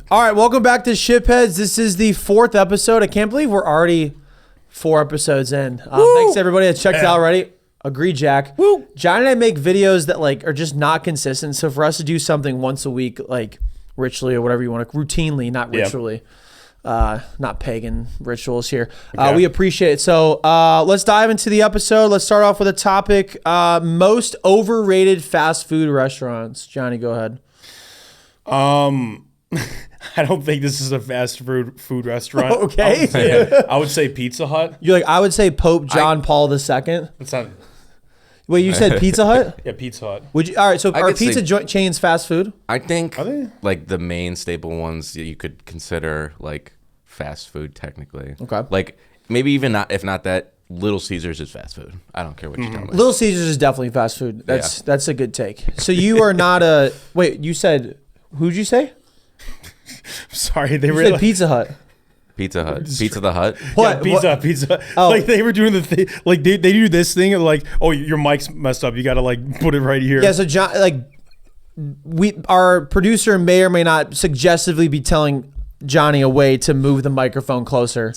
All right, welcome back to Shipheads. This is the 4th episode. I can't believe we're already 4 episodes in. Thanks to everybody that checked it out already. Agree, Jack. Woo. John and I make videos that like are just not consistent. So for us to do something once a week, like ritually or whatever you want to, routinely, not ritually, not pagan rituals here. Okay. We appreciate it. So let's dive into the episode. Let's start off with a topic: most overrated fast food restaurants. Johnny, go ahead. I don't think this is a fast food restaurant. Okay. I would say Pizza Hut. You're like, I would say Pope John Paul II. That's not. Wait, you said Pizza Hut? Yeah, Pizza Hut. Would you? All right. So are pizza chains fast food? I think like the main staple ones that you could consider like fast food technically. Okay. Like maybe even not, if not that, Little Caesars is fast food. I don't care what you tell me. Little Caesars is definitely fast food. That's a good take. So you are not a wait. You said who'd you say? Sorry, they you were said like, Pizza Hut. Pizza Hut. Pizza the Hut. What? Yeah, Pizza. Oh. Like they were doing the thing. Like they do this thing of like, oh, your mic's messed up. You got to like put it right here. Yeah. So John, like our producer may or may not suggestively be telling Johnny a way to move the microphone closer.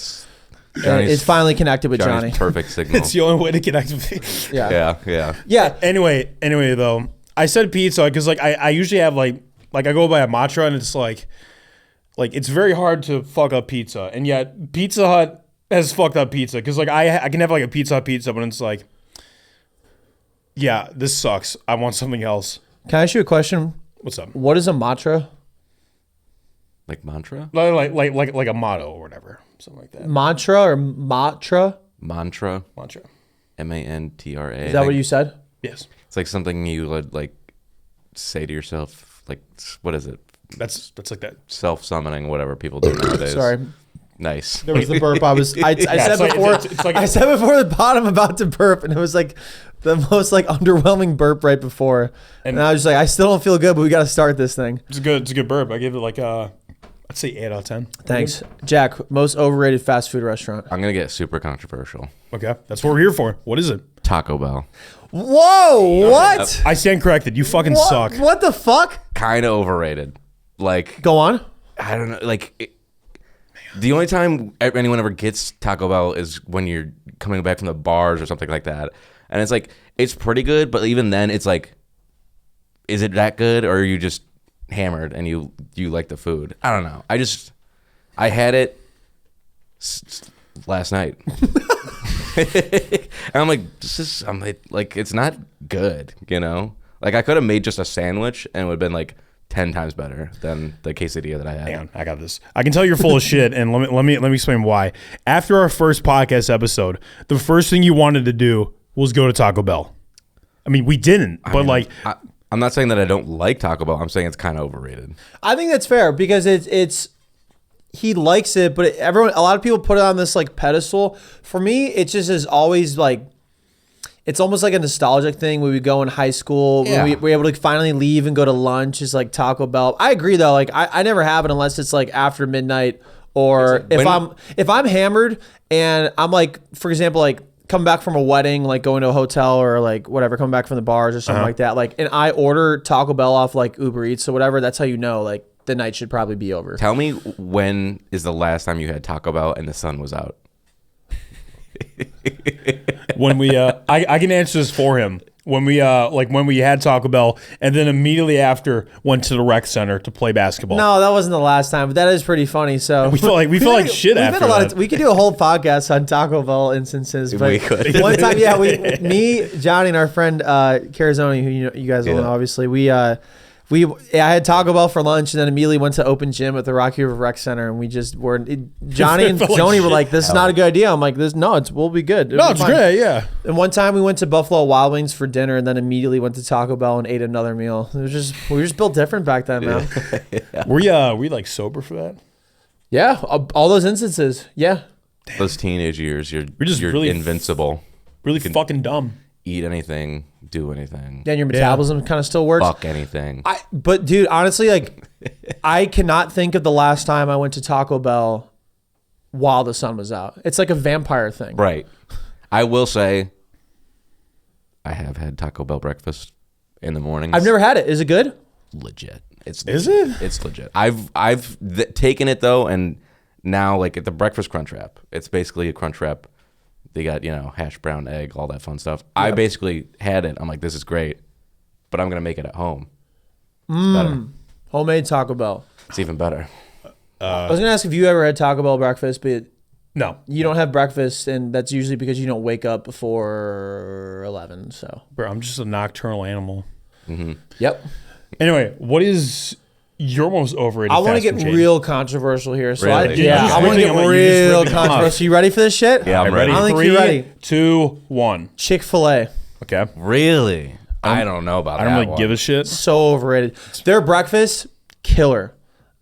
It's finally connected with Johnny's Johnny. Perfect signal. It's the only way to connect with me. Yeah. Anyway, though, I said pizza because like I usually have like I go by a mantra and it's like it's very hard to fuck up pizza, and yet Pizza Hut has fucked up pizza because like I can have like a Pizza Hut pizza, but it's like, yeah, this sucks. I want something else. Can I ask you a question? What's up? What is a mantra? Like mantra? Like a motto or whatever, something like that. Mantra or matra? Mantra. M-A-N-T-R-A. Is that what you said? Yes. It's like something you would like say to yourself. Like what is it? That's like that Self-summoning, whatever people do nowadays. Sorry. Nice. There was the burp. I said before. I said before the pot I'm about to burp, and it was like the most like underwhelming burp right before. And I was just like, I still don't feel good, but we got to start this thing. It's a good burp. I give it like I'd say 8 out of 10. Thanks, Jack. Most overrated fast food restaurant. I'm gonna get super controversial. Okay, that's what we're here for. What is it? Taco Bell. Whoa! What? I stand corrected. You fucking suck. What the fuck? Kind of overrated. Like, go on. I don't know. Like, the only time anyone ever gets Taco Bell is when you're coming back from the bars or something like that, and it's like it's pretty good, but even then, it's like, is it that good, or are you just hammered and you like the food? I don't know. I had it last night, and I'm like, I'm like, it's not good, you know. Like I could have made just a sandwich and it would have been like 10 times better than the quesadilla that I had. Hang on, I got this. I can tell you're full of shit, and let me explain why. After our first podcast episode, the first thing you wanted to do was go to Taco Bell. I mean, we didn't, but I'm not saying that I don't like Taco Bell. I'm saying it's kind of overrated. I think that's fair because it's he likes it, but a lot of people put it on this like pedestal. For me, it just is always like, it's almost like a nostalgic thing when we go in high school. Yeah. When we're able to finally leave and go to lunch is like Taco Bell. I agree though. Like I never have it unless it's like after midnight or if I'm hammered and I'm like, for example, like coming back from a wedding, like going to a hotel or like whatever, coming back from the bars or something like that. Like, and I order Taco Bell off like Uber Eats or whatever. That's how you know like the night should probably be over. Tell me, when is the last time you had Taco Bell and the sun was out? When we I can answer this for him. When we had Taco Bell and then immediately after went to the rec center to play basketball. No, that wasn't the last time, but that is pretty funny. So we feel like shit after that. We could do a whole podcast on Taco Bell instances. But we could. One time, yeah, me, Johnny, and our friend Carazoni, who you guys all know, obviously, I had Taco Bell for lunch and then immediately went to open gym at the Rocky River Rec Center, and we just were Johnny and Joni were like, "This is not a good idea." I'm like, we'll be good. It's great, yeah. And one time we went to Buffalo Wild Wings for dinner, and then immediately went to Taco Bell and ate another meal. We were just built different back then, man. Were we like sober for that? Yeah, all those instances. Yeah. Damn. Those teenage years, you're really invincible. Really fucking dumb. Eat anything, do anything. Yeah, and your metabolism kind of still works. Fuck anything. But dude, honestly, like, I cannot think of the last time I went to Taco Bell while the sun was out. It's like a vampire thing. Right. I will say, I have had Taco Bell breakfast in the mornings. I've never had it. Is it good? Legit. It's Is legit. it? It's legit. I've taken it though, and now like at the breakfast crunch wrap, it's basically a crunch wrap. They got hash brown egg, all that fun stuff. I basically had it. I'm like, this is great, but I'm gonna make it at home. It's better. Homemade Taco Bell. It's even better. I was gonna ask if you ever had Taco Bell breakfast, but No. you don't have breakfast, and that's usually because you don't wake up before 11. So. Bro, I'm just a nocturnal animal. Yep. Anyway, what is your most overrated I want to fast food get chain? real controversial here. So Really? I want to get real controversial. You ready for this shit? Yeah, I'm ready. I don't think 3, you're ready. 2, 1. Chick-fil-A. Okay. Really? I don't know about I that. don't really one. give a shit. So overrated. Their breakfast, killer.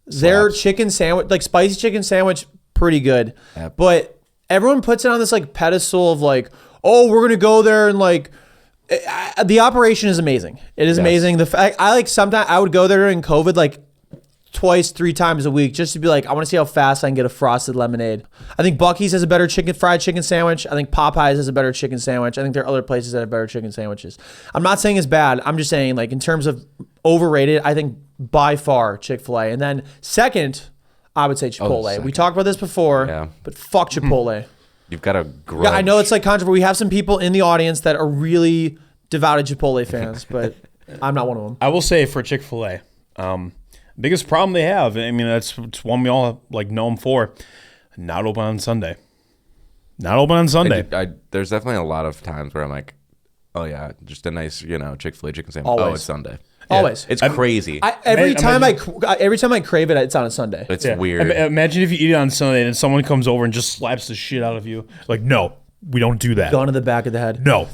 Their chicken sandwich, like spicy chicken sandwich, pretty good. Yep. But everyone puts it on this like pedestal of like, oh, we're gonna go there and like, the operation is amazing. It is amazing. The fact I like sometimes I would go there during COVID like twice, 3 times a week just to be like, I want to see how fast I can get a frosted lemonade. I think Buc-ee's has a better fried chicken sandwich. I think Popeyes has a better chicken sandwich. I think there are other places that have better chicken sandwiches. I'm not saying it's bad. I'm just saying like in terms of overrated, I think by far Chick-fil-A. And then second, I would say Chipotle. We second. talked about this before, but fuck Chipotle. You've got a grudge. Yeah, I know it's like controversial. We have some people in the audience that are really devoted Chipotle fans, but I'm not one of them. I will say for Chick-fil-A, biggest problem they have, I mean, it's one we all like know them for, not open on Sunday. Not open on Sunday. There's definitely a lot of times where I'm like, oh yeah, just a nice Chick-fil-A chicken sandwich. Always. Oh, it's Sunday. Always. It's crazy. Every time I crave it, it's on a Sunday. It's weird. Imagine if you eat it on Sunday and someone comes over and just slaps the shit out of you. Like, no, we don't do that. Gun to the back of the head. No.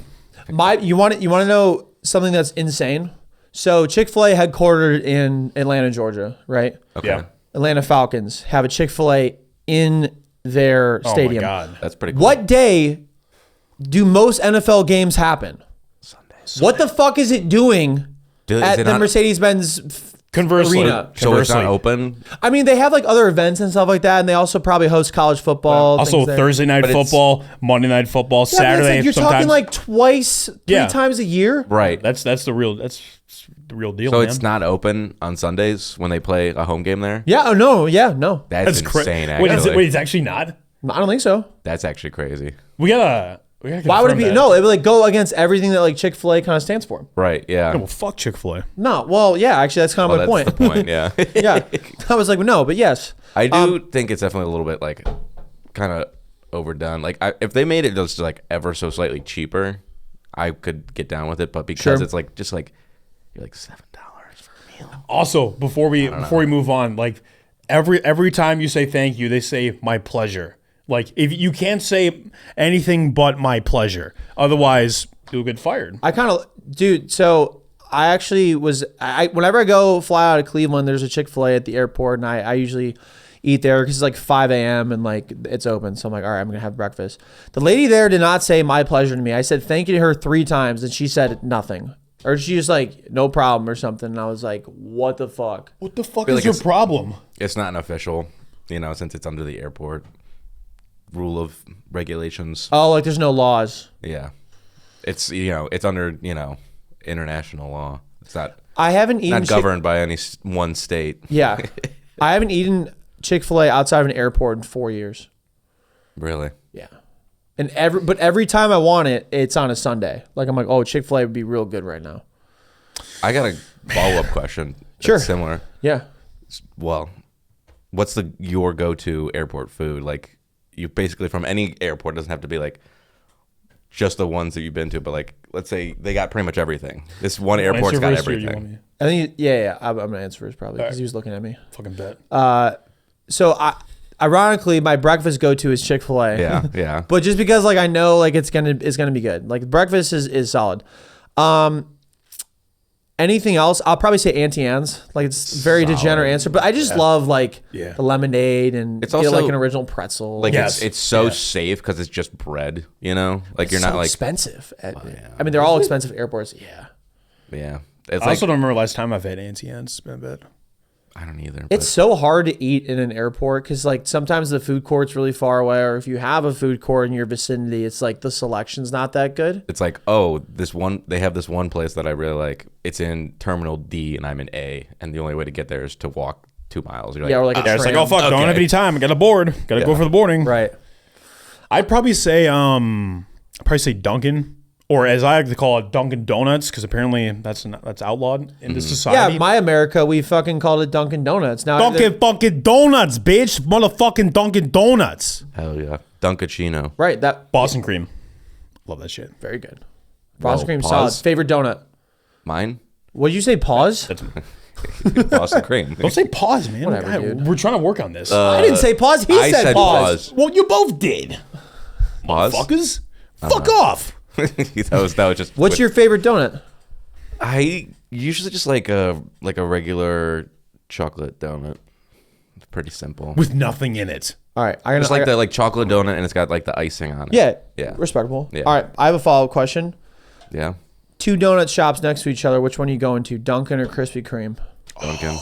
You want to know something that's insane? So Chick-fil-A headquartered in Atlanta, Georgia, right? Okay. Yeah. Atlanta Falcons have a Chick-fil-A in their stadium. Oh my God. That's pretty cool. What day do most NFL games happen? Sunday. What the fuck is it doing at the Mercedes-Benz Conversely, arena? So it's not open? I mean, they have like other events and stuff like that, and they also probably host college football. Also, things there. Thursday night football, Monday night football, Yeah, but it's Saturday. like you're sometimes. talking like twice, 3 times a year. Right. That's the real deal. So man. it's not open on Sundays when they play a home game there? Yeah. Oh no. Yeah. No. That's insane, actually. Wait, it's actually not. I don't think so. That's actually crazy. We gotta Why would it be? confirm that. No, it would like go against everything that like Chick-fil-A kind of stands for. Right, yeah. Yeah, well, fuck Chick-fil-A. No. Well, yeah. Actually, that's kind of Well, my that's point. the point, yeah. Yeah. I was like, no, but yes. I do think it's definitely a little bit like kind of overdone. Like if they made it just like ever so slightly cheaper, I could get down with it. But because it's like just like you're like $7 for a meal. Also, before we move on, like every time you say thank you, they say my pleasure. Like if you can't say anything but my pleasure, otherwise you'll get fired. I kind of, dude. So I actually was. Whenever I go fly out of Cleveland, there's a Chick-fil-A at the airport, and I usually eat there because it's like 5 a.m. and like it's open. So I'm like, all right, I'm gonna have breakfast. The lady there did not say my pleasure to me. I said thank you to her 3 times, and she said nothing. Or she just like, no problem or something. And I was like, what the fuck? What the fuck feel is like your it's- problem? It's not an official, since it's under the airport rule of regulations. Oh, like there's no laws. Yeah. It's it's under, international law. It's not I haven't eaten not governed by any one state. Yeah. I haven't eaten Chick-fil-A outside of an airport in 4 years. Really? Yeah. And every time I want it, it's on a Sunday. Like I'm like, oh, Chick-fil-A would be real good right now. I got a follow-up question. That's Sure. similar. Yeah. Well, what's your go-to airport food? Like you basically from any airport, doesn't have to be like just the ones that you've been to, but like let's say they got pretty much everything. This one airport's got everything. I think yeah. I'm gonna answer first probably because he was looking at me. Fucking bet. So ironically, my breakfast go-to is Chick-fil-A. Yeah, yeah. But just because like I know like it's gonna be good. Like breakfast is solid. Anything else? I'll probably say Auntie Anne's. Like it's a very degenerate answer, but I just love like the lemonade and It's get also like an original pretzel. Like Yes. it's so Yes. safe because it's just bread, Like you're so not like expensive. I mean, they're all expensive at airports. Yeah. yeah. It's I also don't remember last time I've had Auntie Anne's. It's been a bit. I don't either. It's so hard to eat in an airport because like sometimes the food court's really far away, or if you have a food court in your vicinity, it's like the selection's not that good. It's like, they have this one place that I really like. It's in Terminal D and I'm in A, and the only way to get there is to walk 2 miles. You're like, Yeah, or like a It's like, tram. oh fuck, don't Okay. have any time. I got a board. Got to go for the boarding. Right. I'd probably say Dunkin', or as I like to call it, Dunkin Donuts, because apparently that's outlawed in this society. Yeah, my America, we fucking called it Dunkin Donuts. Now Dunkin' fucking Donuts, bitch. Motherfucking Dunkin' Donuts. hell yeah, Dunkachino. right, that Boston cream. Love that shit. very good. Boston cream pause. solid. Favorite donut. Mine, What did you say? Pause. Boston cream. Don't say pause, man. Whatever, God, dude. we're trying to work on this. I didn't say pause. He I said pause. well, you both did. Pause. Fuckers. Fuck off. that was just. What's your favorite donut? I usually just like a regular chocolate donut. It's pretty simple. With nothing in it. All right, I Just like the chocolate donut, and it's got like the icing on it. Yeah, Yeah. respectable. Yeah. All right, I have a follow up question. Yeah. 2 donut shops next to each other. Which one are you going to, Dunkin' or Krispy Kreme? Dunkin'.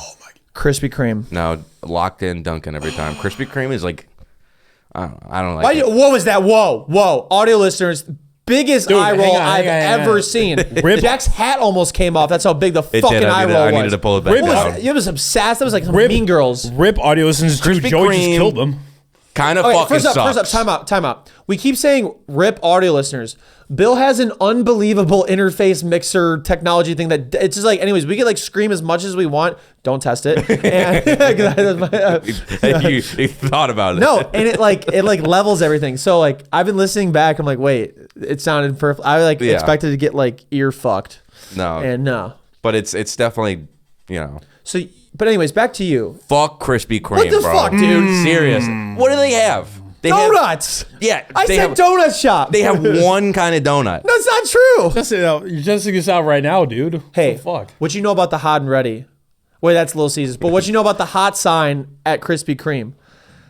Krispy Kreme. No, locked in Dunkin' every time. Krispy Kreme is like, I don't like it. What was that? Whoa. Audio listeners, biggest Dude, eye roll hang on, I've hang on. ever seen. Rip. Jack's hat almost came off. That's how big the It fucking did. eye roll was. I needed to pull it back Rip. down. It was some sass. That was like some Rip. Mean Girls. Rip audio listeners too. Krispy Joey just Kreme. killed them. Kind of Okay, fucking first up, sucks. time out. We keep saying rip audio listeners. Bill has an unbelievable interface mixer technology thing that it's just like, anyways, we can like scream as much as we want. Don't test it. And, you thought about it. no, and it levels everything. So like I've been listening back. I'm like, wait, it sounded perfect. I like Yeah. expected to get like ear fucked. No. And no. But it's definitely, So, but anyways, back to you. fuck Krispy Kreme, What the bro. fuck, dude? Serious. What do they have? They Donuts. Yeah. I they said have, donut shop. They have one kind of donut. That's not true. You're testing this out right now, dude. Hey, What the fuck? what you know about the hot and ready? Wait, that's Little Caesars. But what you know about the hot sign at Krispy Kreme?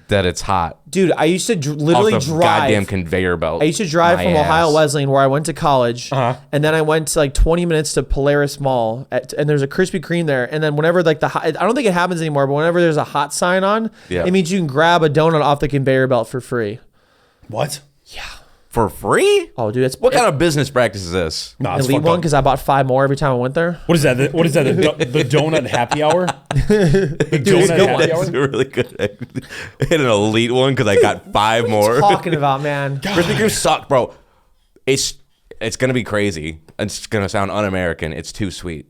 That it's hot. Dude, I used to literally Off the drive. goddamn conveyor belt. I used to drive My from Ohio ass. Wesleyan, where I went to college, Uh-huh. and then I went to like 20 minutes to Polaris Mall, and there's a Krispy Kreme there. And then whenever like I don't think it happens anymore, but whenever there's a hot sign on, Yeah. it means you can grab a donut off the conveyor belt for free. What? For free? Oh, dude, it's What kind of business practice is this? Nah, it's elite fucked one up. because I bought 5 more every time I went there. What is that? What is that? The donut happy hour? The donut happy That's hour? really good. I hit an elite one because I got 5 more. Talking about, man. Krispy Kreme suck, bro. It's gonna be crazy. It's gonna sound un-American. It's too sweet.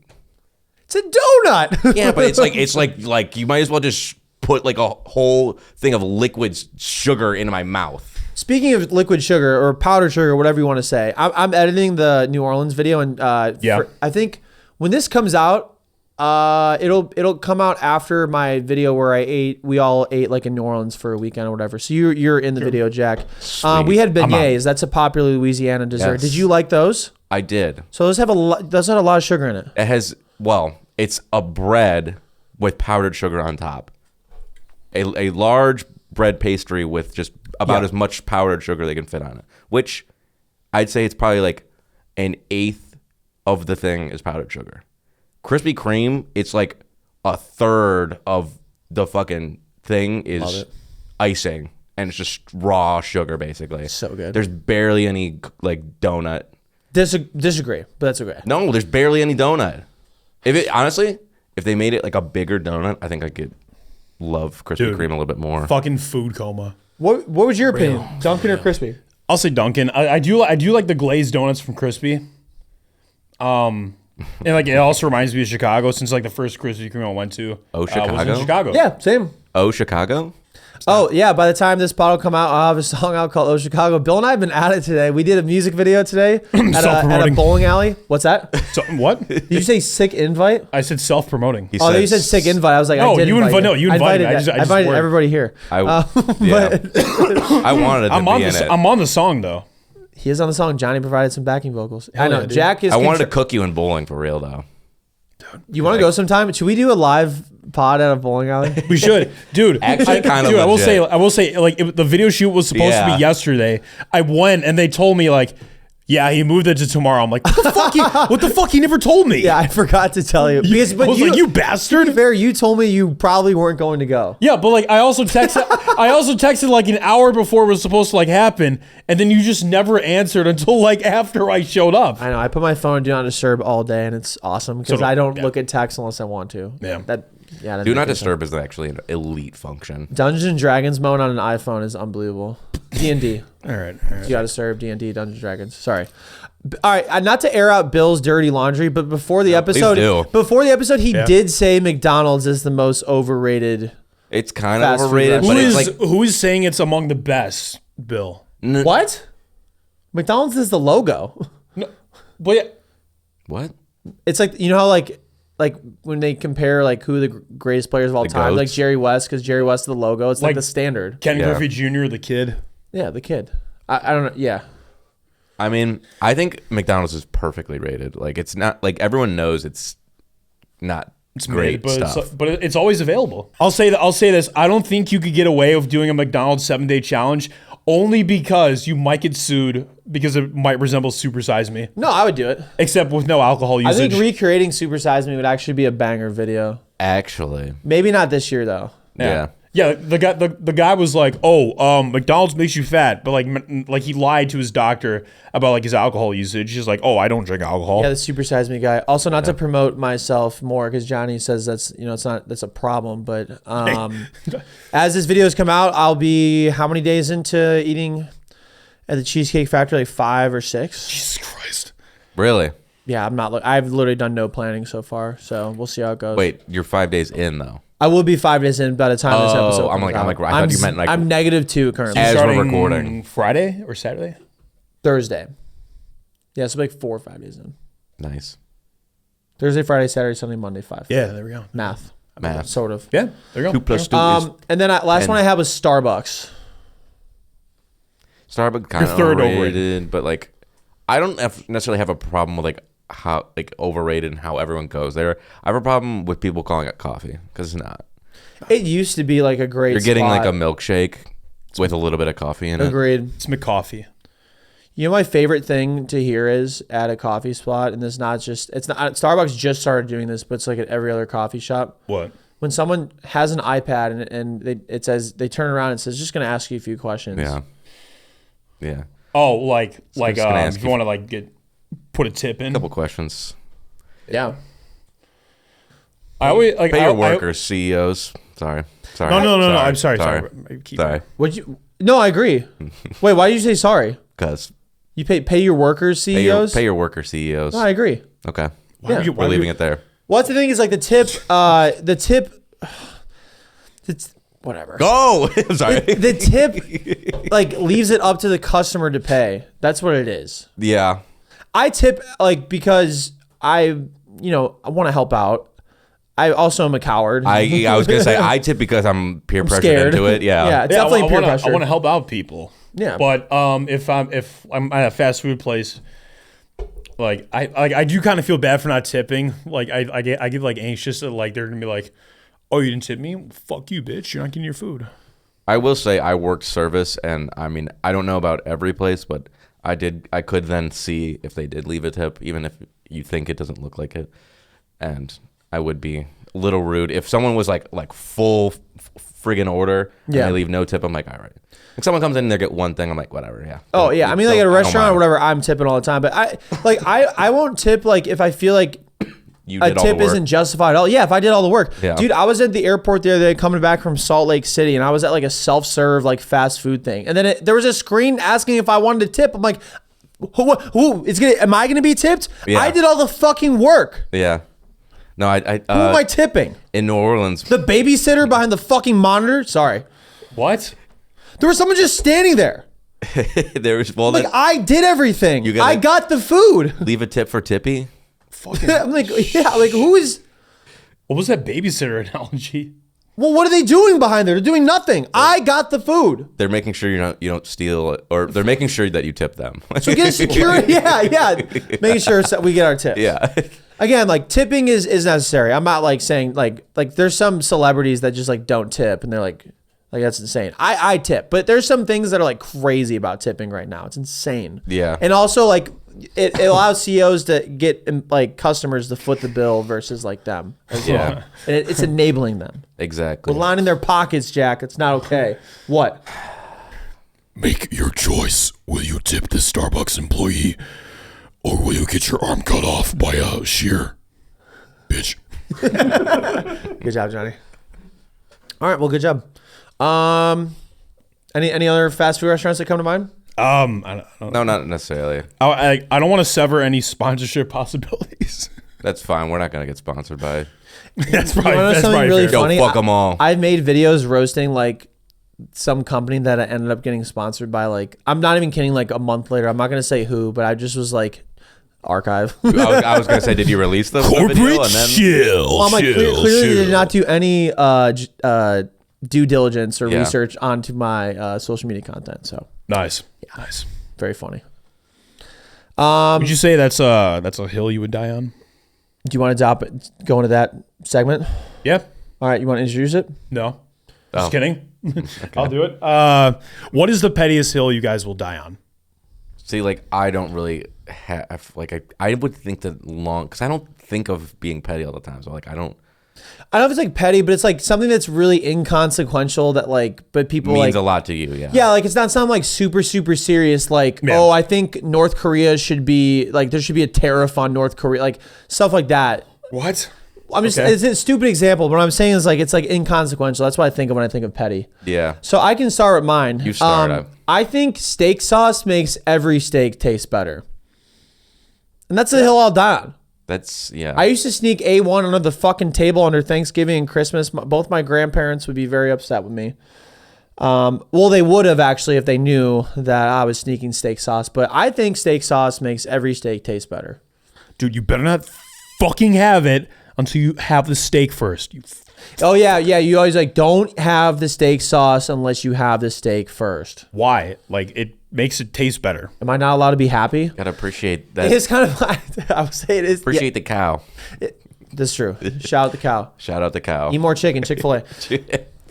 It's a donut. Yeah, but it's like you might as well just put like a whole thing of liquid sugar into my mouth. Speaking of liquid sugar or powdered sugar, whatever you want to say, I'm editing the New Orleans video, and Yeah. I think when this comes out, it'll come out after my video where we all ate like in New Orleans for a weekend or whatever. So you're in the video, Jack. We had beignets. That's a popular Louisiana dessert. Yes. Did you like those? I did. So those had a lot of sugar in it. It has it's a bread with powdered sugar on top. A large bread pastry with just about as much powdered sugar they can fit on it, which I'd say it's probably like an eighth of the thing is powdered sugar. Krispy Kreme, it's like a third of the fucking thing is icing, and it's just raw sugar basically. So good. There's barely any like donut. Disagree, but that's okay. No, there's barely any donut. If they made it like a bigger donut, I think I could love Krispy Dude. Kreme a little bit more. Fucking food coma. What was your opinion? Dunkin' or Crispy? I'll say Dunkin'. I do like the glazed donuts from Crispy. And like it also reminds me of Chicago, since like the first Krispy Kreme I went to was Chicago? in Chicago. Yeah, same. Oh, Chicago? Oh, yeah. By the time this bottle come out, I'll have a song out called Oh Chicago. Bill and I have been at it today. We did a music video today at a Self-promoting. bowling alley. What's that? So what? Did you say sick invite? I said self-promoting. He Oh, you said sick invite. I was like, No, I did you invite no, you invited me. I I just invited worked. everybody here. I I'm wanted to on be in this. it. I'm on the song though. He is on the song. Johnny provided some backing vocals. I Hell know. yeah, dude. Jack is. I wanted to cook you in bowling for real though. You want to go sometime? Should we do a live pod at a bowling alley? We should, dude. Actually, kind of Dude, I legit. will say, like the video shoot was supposed to Yeah. be yesterday. I went and they told me like, Yeah, he moved it to tomorrow. I'm like, what the fuck? What the fuck? He never told me. Yeah, I forgot to tell you. Because, I was like, you bastard. To be fair, you told me you probably weren't going to go. Yeah, but like I also texted like an hour before it was supposed to like happen, and then you just never answered until like after I showed up. I know. I put my phone on Do Not Disturb all day, and it's awesome because I don't look at text unless I want to. Yeah. That Do Not Disturb is actually an elite function. Dungeons and Dragons mode on an iPhone is unbelievable. D&D. All right. Do Not Disturb, D&D, Dungeons and Dragons. Sorry. All right, not to air out Bill's dirty laundry, but before the episode, he did say McDonald's is the most overrated. It's kind of overrated, but it's like who is saying it's among the best, Bill? What? McDonald's is the logo. No, but what? It's like, you know how like when they compare like who the greatest players of all time, goats? like Jerry West, because Jerry West is the logo. It's like the standard. Ken Griffey Jr., the kid. Yeah, the kid. I don't know. Yeah. I mean, I think McDonald's is perfectly rated. Like, it's not like everyone knows it's not great stuff, but it's always available. I'll say this. I don't think you could get away with doing a McDonald's 7-day challenge only because you might get sued because it might resemble Super Size Me. No, I would do it. Except with no alcohol usage. I think recreating Super Size Me would actually be a banger video. Actually. Maybe not this year, though. Yeah. Yeah, the guy was like, "Oh, McDonald's makes you fat," but like he lied to his doctor about like his alcohol usage. He's like, "Oh, I don't drink alcohol." Yeah, the Super Size Me guy. Also, not to promote myself more because Johnny says that's a problem. But as this videos come out, I'll be how many days into eating at the Cheesecake Factory? Like 5 or 6. Jesus Christ! Really? Yeah, I'm not. I've literally done no planning so far, so we'll see how it goes. Wait, you're 5 days in though. I will be 5 days in by the time this episode comes out. I thought you meant like I'm -2 currently. as Starting we're recording. Friday or Saturday? Thursday. Yeah, so like 4 or 5 days in. Nice. Thursday, Friday, Saturday, Sunday, Monday, 5. Yeah, there we go. Math. Math. Sort of. Yeah, there you go. 2 plus 2 is And then last one I had was Starbucks. Starbucks kind of third overrated, but like I don't necessarily have a problem with like how like overrated and how everyone goes there. I have a problem with people calling it coffee because it's not. It used to be like a great You're getting spot. like a milkshake with a little bit of coffee in it. Agreed. It's McCoffee. You know, my favorite thing to hear is at a coffee spot, and it's not Starbucks just started doing this, but it's like at every other coffee shop. What? When someone has an iPad and it says, they turn around and says, just going to ask you a few questions. Yeah. Yeah. Oh, like ask if you want to like put a tip in. A couple questions. Yeah. I always like Pay your workers, CEOs. Sorry. No. I'm sorry. Sorry. Would you? No, I agree. Wait, why did you say sorry? Because You pay your workers, CEOs? pay your worker CEOs. No, I agree. Okay. Yeah. We're leaving it there. Well, that's the thing is like it's whatever. Go. I'm sorry. The tip like leaves it up to the customer to pay. That's what it is. Yeah. I tip like because I want to help out. I also am a coward. I was gonna say I tip because I'm peer pressured scared. into it. Yeah. Yeah, it's definitely peer pressure. I want to help out people. Yeah. But if I'm at a fast food place, like I do kind of feel bad for not tipping. Like I get like anxious that like they're gonna be like, oh, you didn't tip me? Fuck you, bitch. You're not getting your food. I will say I worked service, and I mean I don't know about every place, but I could then see if they did leave a tip, even if you think it doesn't look like it, and I would be a little rude if someone was like full friggin' order and they leave no tip. I'm like, all right. If someone comes in and they get one thing, I'm like, whatever. Yeah. Oh yeah. I mean, like at a restaurant or whatever, I'm tipping all the time. But I won't tip like if I feel like a tip isn't justified at all. Yeah, if I did all the work. Yeah. Dude, I was at the airport the other day coming back from Salt Lake City, and I was at like a self-serve like fast food thing, and then there was a screen asking if I wanted to tip. I'm like, am I gonna be tipped? Yeah. I did all the fucking work. Yeah. No, Who am I tipping? In New Orleans. The babysitter behind the fucking monitor? Sorry. What? There was someone just standing there. There was Like, I did everything. You gotta- I got the food. leave a tip for Tippy. I'm like, yeah, like who is... What was that babysitter analogy? Well, what are they doing behind there? They're doing nothing. I got the food. They're making sure you don't steal it, or they're making sure that you tip them. So get a security. Yeah. Making sure we get our tips. Yeah. Again, like tipping is necessary. I'm not like saying like there's some celebrities that just like don't tip and they're like Like that's insane. I tip, but there's some things that are like crazy about tipping right now. It's insane. Yeah. And also like it allows CEOs to get like customers to foot the bill versus like them as well. And it's enabling them. Exactly. We're lining their pockets, Jack. It's not okay. What? Make your choice. Will you tip this Starbucks employee, or will you get your arm cut off by a shear? Bitch. Good job, Johnny. All right, well, good job. Any other fast food restaurants that come to mind? I don't No, not necessarily. I don't want to sever any sponsorship possibilities. That's fine. We're not gonna get sponsored by. That's probably, You wanna know that's something probably really fair. funny? Yo, fuck them all. I've made videos roasting like some company that I ended up getting sponsored by. Like, I'm not even kidding. Like a month later, I'm not gonna say who, but I just was like, archive. I was gonna say, did you release the Corporate video? And then chill. Well, I'm like, clearly did not do any due diligence or Yeah. research onto my social media content. So Nice. Nice. very funny. Would you say that's a hill you would die on? Do you want to go into that segment? Yeah. All right, you want to introduce it? No. Oh. Just kidding. I'll do it. What is the pettiest hill you guys will die on? see, like I don't really have like I would think that long because I don't think of being petty all the time. So like I don't I don't know if it's like petty, but it's like something that's really inconsequential that like, but people means like, a lot to you. Yeah. yeah, like it's not something like super, super serious. Like, Yeah. oh, I think North Korea should be like, there should be a tariff on North Korea, like stuff like that. What? I'm just, Okay. it's a stupid example, but what I'm saying is like, it's like inconsequential. That's what I think of when I think of petty. Yeah. So I can start with mine. You start. I think steak sauce makes every steak taste better. And that's the hill I'll die on. That's yeah. I used to sneak A1 under the fucking table under Thanksgiving and Christmas. Both my grandparents would be very upset with me. Well, they would have actually if they knew that I was sneaking steak sauce. But I think steak sauce makes every steak taste better. Dude, you better not fucking have it until you have the steak first. Oh, yeah. You always like, don't have the steak sauce unless you have the steak first. Why? Like, it makes it taste better. Am I not allowed to be happy? Gotta appreciate that. It's kind of, I would say it is. Appreciate the cow. That's true. Shout out the cow. Shout out the cow. Eat more chicken, Chick-fil-A.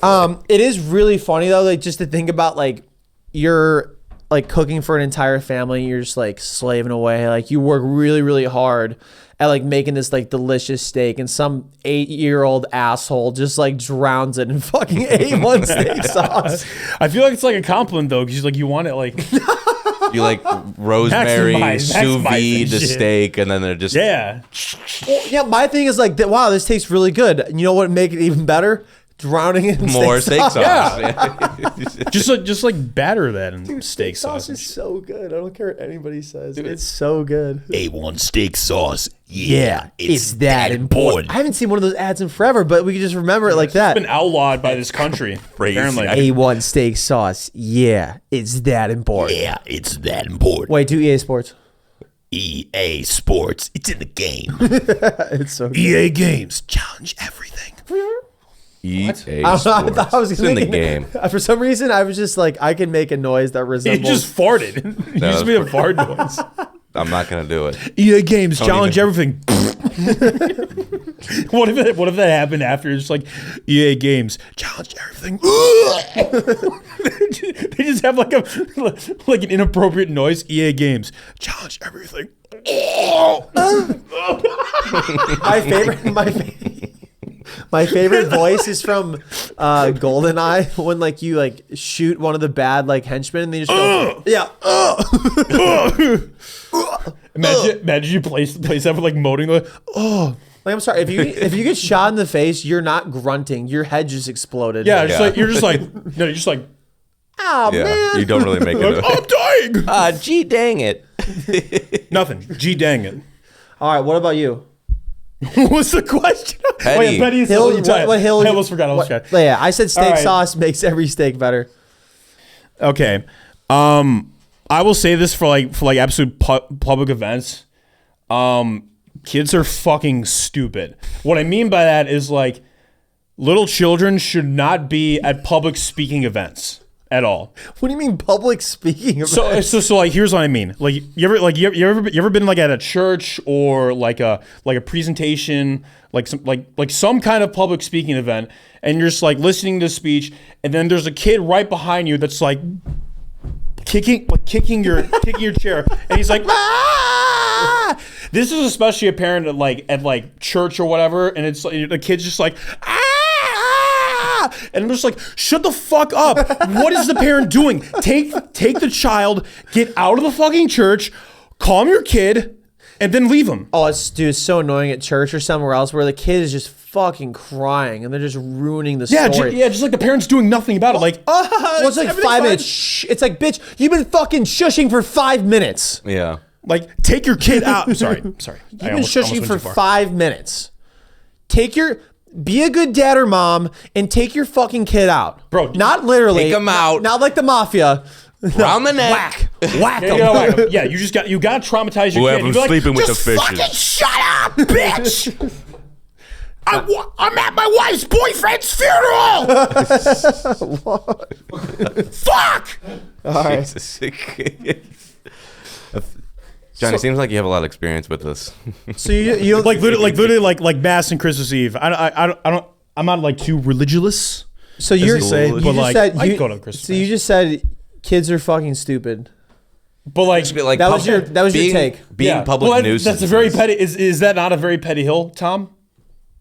It is really funny though, like just to think about like you're like cooking for an entire family, you're just like slaving away, like you work really, really hard at like making this like delicious steak, and some 8-year-old asshole just like drowns it in fucking A1 steak sauce. I feel like it's like a compliment though, because like you want it like You like rosemary, sous maximize vide the shit. steak, and then they're just yeah. Well, yeah, my thing is like, wow, this tastes really good. And you know what would make it even better? Drowning it in more steak sauce. Yeah. just like batter that in steak Sauce sauce. is so good. I don't care what anybody says. It's so good. A1 steak sauce. Yeah, It's that important. I haven't seen one of those ads in forever, but we can just remember it like that. It's been outlawed by this country. Apparently. A1 steak sauce. Yeah, it's that important. Yeah, it's that important. Wait, do EA Sports. EA Sports. It's in the game. It's so good. EA Games. Challenge everything. Eat a I sports. thought I was It's in the thinking- game. For some reason, I was just like, I can make a noise that It resembles. just farted. It used to be a that's fart noise. I'm not gonna do it. EA Games challenge even- everything. What if that happened after? It's just like EA Games challenge everything. They just have like an inappropriate noise. EA Games challenge everything. My favorite voice is from GoldenEye when like you like shoot one of the bad like henchmen and they just go, yeah. Imagine you place that with like moaning. Like, Like, I'm sorry, if you get shot in the face, you're not grunting. Your head just exploded. yeah, just Yeah. like you're just like no, you're just like Oh Yeah, man. you don't really make it. I'm dying. Gee, dang it. Nothing. Gee, dang it. All right, what about you? What's the question? Petty. Oh, yeah, petty is Hill, hill. what hill? I almost forgot. Yeah, I said steak All right. sauce makes every steak better. Okay. I will say this for absolute public events. Kids are fucking stupid. What I mean by that is like little children should not be at public speaking events at all. What do you mean public speaking? So like here's what I mean. Like you ever been like at a church or like a presentation, like some kind of public speaking event, and you're just like listening to the speech, and then there's a kid right behind you that's like kicking your chair, and he's like, ah! This is especially apparent at church or whatever, and it's like, the kid's just like, ah! And I'm just like, shut the fuck up. What is the parent doing? Take the child, get out of the fucking church, calm your kid, and then leave him. Oh, it's so annoying at church or somewhere else where the kid is just fucking crying and they're just ruining the story. Just like the parents doing nothing about it. Like, well, it's like 5 minutes. Shh. It's like, bitch, you've been fucking shushing for 5 minutes. Yeah. Like, take your kid out. Sorry. You've been shushing for 5 minutes. Be a good dad or mom and take your fucking kid out. Bro, not literally. Take him out. Not like the mafia. Round the neck. Whack him. Yeah, you got to traumatize your kid. Whoever's sleeping with the fishes. Fucking shut up, bitch. I'm at my wife's boyfriend's funeral. Fuck. All right. Johnny, seems like you have a lot of experience with this. So you literally like Mass and Christmas Eve. I'm not like too religious. So you just said you go to Christmas. So you just said kids are fucking stupid. But like that was your take. Being public nuisance. That's a very petty. Is that not a very petty hill, Tom?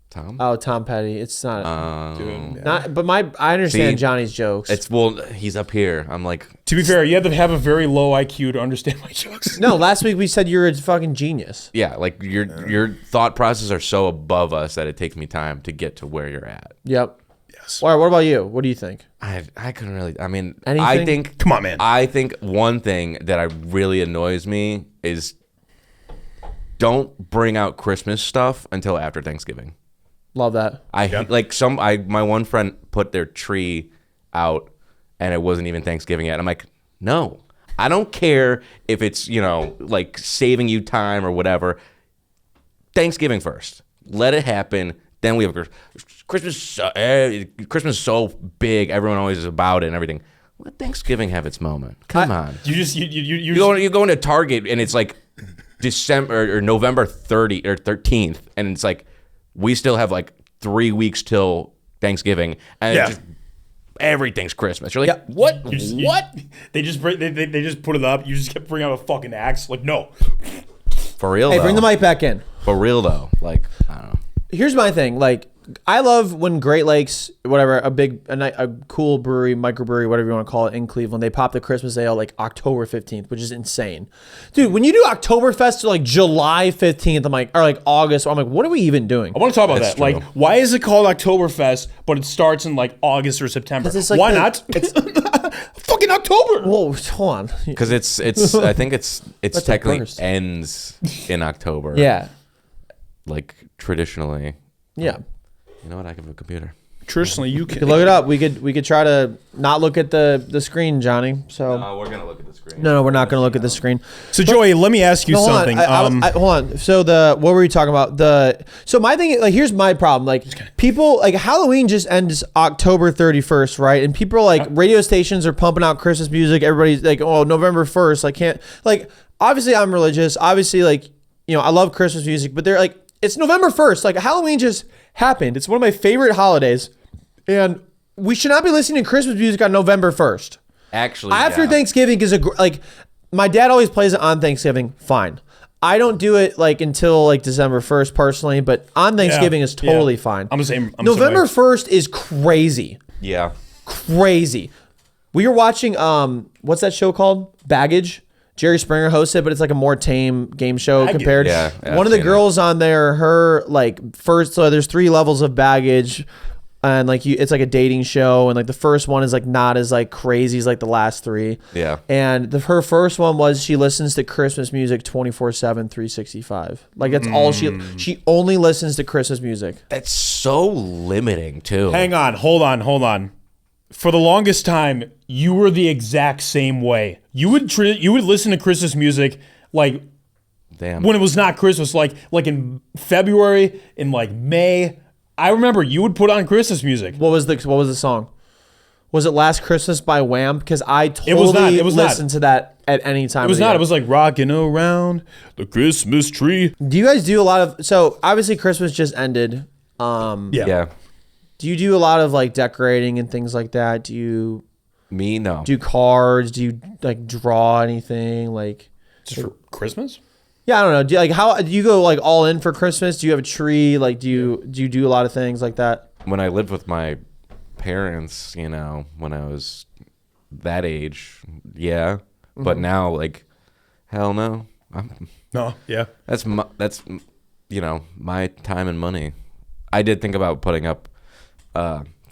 Tom? Oh, Tom Petty. It's not. Dude. Not. But I understand Johnny's jokes. He's up here. I'm like. To be fair, you have to have a very low IQ to understand my jokes. No, last week we said you're a fucking genius. Yeah, like your thought processes are so above us that it takes me time to get to where you're at. Yep. Yes. All right. What about you? What do you think? I couldn't really. I mean, Anything? I think. Come on, man. I think one thing that really annoys me is don't bring out Christmas stuff until after Thanksgiving. Love that. My one friend put their tree out and it wasn't even Thanksgiving yet. I'm like, no, I don't care if it's, like saving you time or whatever. Thanksgiving first. Let it happen. Then we have Christmas. Christmas is so big. Everyone always is about it and everything. Let Thanksgiving have its moment. Come on. You go into Target and it's like December or November 30 or 13th. And it's like, we still have like 3 weeks till Thanksgiving, and everything's Christmas. You're like, what? What? They just put it up. You just kept bringing out a fucking axe. Like, no. For real, Hey, though. bring the mic back in. For real, though. Like, I don't know. Here's my thing. Like, I love when Great Lakes, whatever, a cool brewery, microbrewery, whatever you want to call it, in Cleveland, they pop the Christmas ale like October 15th, which is insane. Dude, when you do Octoberfest to like July 15th, I'm like, or like August, I'm like, what are we even doing? I want to talk about That's that. true. Like, why is it called Oktoberfest, but it starts in like August or September? It's like why not? It's fucking October. Whoa, hold on. Because I think it's technically burst. ends in October. Yeah. Like, traditionally. Yeah. You know what? I have a computer. Traditionally, you can Look it up. We could try to not look at the screen, Johnny. So We're going to look at the screen. no, we're not going to look at the screen. So, Joey, let me ask you No, hold something. on. Hold on. So what were you talking about? So my thing, like, here's my problem. Like, people, like, Halloween just ends October 31st, right? And people are like, radio stations are pumping out Christmas music. Everybody's like, oh, November 1st. I can't, like, obviously I'm religious. Obviously, like, I love Christmas music, but they're like, it's November 1st. Like, Halloween just happened. It's one of my favorite holidays. And we should not be listening to Christmas music on November 1st. Actually, After Thanksgiving is like, my dad always plays it on Thanksgiving. Fine. I don't do it like until like December 1st personally, but on Thanksgiving is totally fine. I'm the same. November 1st is crazy. Yeah. Crazy. We were watching, what's that show called? Baggage. Jerry Springer hosts it, but it's like a more tame game show compared. Yeah, one of the girls on there, her like first, so there's 3 levels of Baggage, and like it's like a dating show, and like the first one is like not as like crazy as like the last 3. Yeah. And her first one was she listens to Christmas music 24/7, 365. Like that's all she only listens to Christmas music. That's so limiting, too. Hang on. Hold on. For the longest time, you were the exact same way. You would listen to Christmas music like Damn. when it was not Christmas, like in February, in like May. I remember you would put on Christmas music. What was the song? Was it Last Christmas by Wham? Because I It was not. totally It was not. listened to that at any time. It was of the not. year. It was like rocking around the Christmas tree. Do you guys do a lot of? So obviously Christmas just ended. Yeah. Do you do a lot of like decorating and things like that? Do you Me, no. do cards? Do you like draw anything? Like, Just for Christmas? yeah, I don't know. Do you, like how do you go like all in for Christmas? Do you have a tree? Like, do you do a lot of things like that? When I lived with my parents, you know, when I was that age, yeah. But now, like, hell no. No. Yeah. That's you know, my time and money. I did think about putting up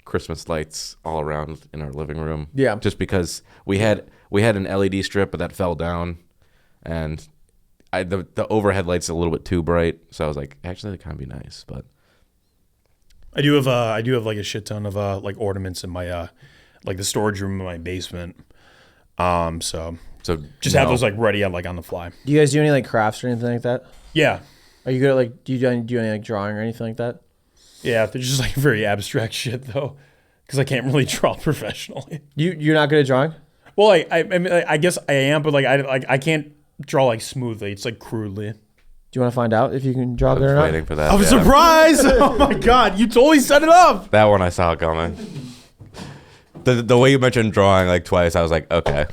Christmas lights all around in our living room. Yeah. Just because we had an LED strip, but that fell down, and the overhead light's a little bit too bright. So I was like, actually, that kind of be nice, but. I do have like a shit ton of like ornaments in my like the storage room in my basement. So just have those like ready on the fly. Do you guys do any like crafts or anything like that? Yeah. Are you good at like do any like drawing or anything like that? Yeah, they're just like very abstract shit though, because I can't really draw professionally. You're not good at drawing? Well, I mean, I guess I am, but I can't draw like smoothly. It's like crudely. Do you want to find out if you can draw I good was or not? waiting for that. I was yeah. surprised. Oh my god, you totally set it up. That one I saw coming. The way you mentioned drawing like twice, I was like, okay.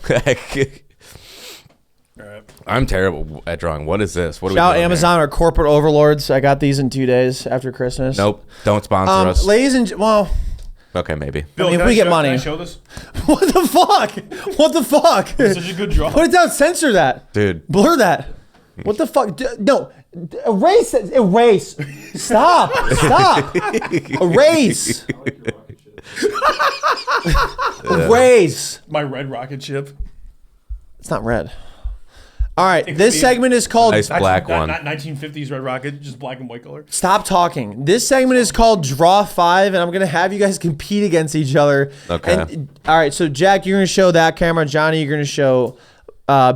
All right. I'm terrible at drawing. What is this? What are Shout we doing Amazon or corporate overlords. I got these in 2 days after Christmas. here? Nope. Don't sponsor us. Ladies and well, Okay, maybe. Bill, if can we get show- money. Can I show this? what the fuck? What the fuck? Such a good draw. Put it down. Censor that. Dude. Blur that. What the fuck? No. Erase it. Erase. Stop. Stop. Erase. Erase. My red rocket ship. It's not red. All right. could This be. segment is called Nice black one. Not 1950s red rocket, just black and white color. Stop Talking. This segment is called Draw 5, and I'm going to have you guys compete against each other. Okay. And, all right. So, Jack, you're going to show that camera. Johnny, you're going to show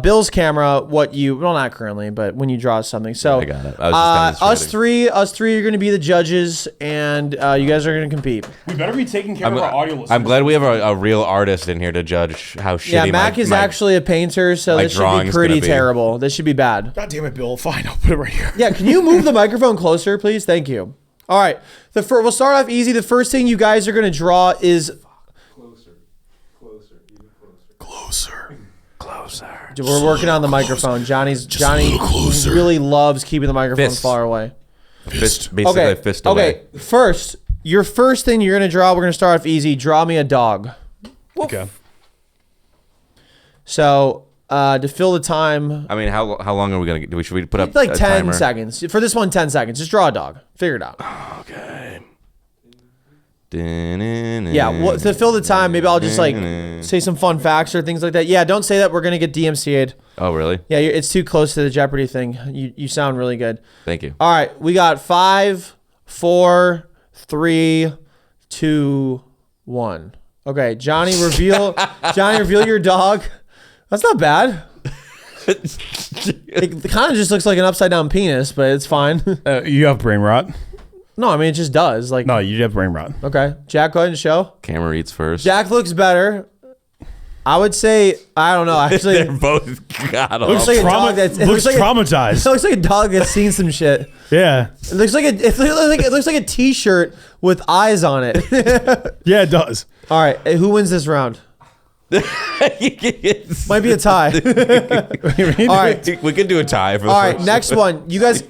Bill's camera what you, well, not currently, but when you draw something. So, I got it. I was just us three are going to be the judges, and you guys are going to compete. We better be taking care of our audio listeners. I'm glad we have a real artist in here to judge how shitty Yeah, Mac is my actually a painter, so my this should be drawing's pretty gonna be. terrible. This should be bad. God damn it, Bill. Fine, I'll put it right here. Yeah, can you move the microphone closer, please? Thank you. All right. We'll start off easy. The first thing you guys are going to draw is... Closer. We're working on the microphone. Johnny little closer. really loves keeping the microphone Fist. far away. fist, basically Okay. fist away. Okay. First, your first thing you're gonna draw. We're gonna start off easy. Draw me a dog. Okay. So to fill the time, I mean, how long are we gonna get? Should we put up like a 10 timer? seconds. For this one, 10 seconds. Just draw a dog. Figure it out. Okay. Yeah. Well, to fill the time, maybe I'll just like say some fun facts or things like that. Yeah. Don't say that we're gonna get DMCA'd. Oh, really? Yeah. It's too close to the Jeopardy thing. You sound really good. Thank you. All right, we got 5, 4, 3, 2, 1. Okay, Johnny, reveal your dog. That's not bad. It kind of just looks like an upside down penis, but it's fine. You have brain rot? No, I mean it just does. Like, No, you have brain rot. okay, Jack, go ahead and show. Camera reads first. Jack looks better. I would say I don't know. Actually, They're both god looks awful. like a dog that's it looks looks like traumatized. it looks like a dog that's seen some shit. Yeah. It looks like it looks like a t-shirt with eyes on it. Yeah, it does. All right, who wins this round? Might be a tie. All right. We can do a tie for the All right, first. next one. You guys.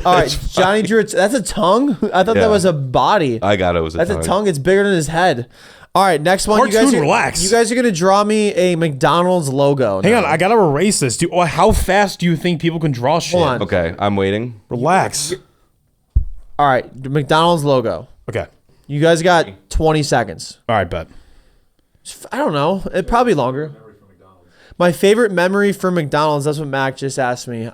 All right, Johnny drew. That's a tongue. I thought Yeah. that was a body. I got it. It was a That's tongue. a tongue. It's bigger than his head. All right, next one. Cartoon, relax. You guys are gonna draw me a McDonald's logo. Hang now. on, I gotta erase this. How fast do you think people can draw shit? Hold on. Okay, I'm waiting. Relax. All right, the McDonald's logo. Okay. You guys got 20 seconds. All right, bet. I don't know. It'd probably be longer. My favorite memory for McDonald's. That's what Mac just asked me.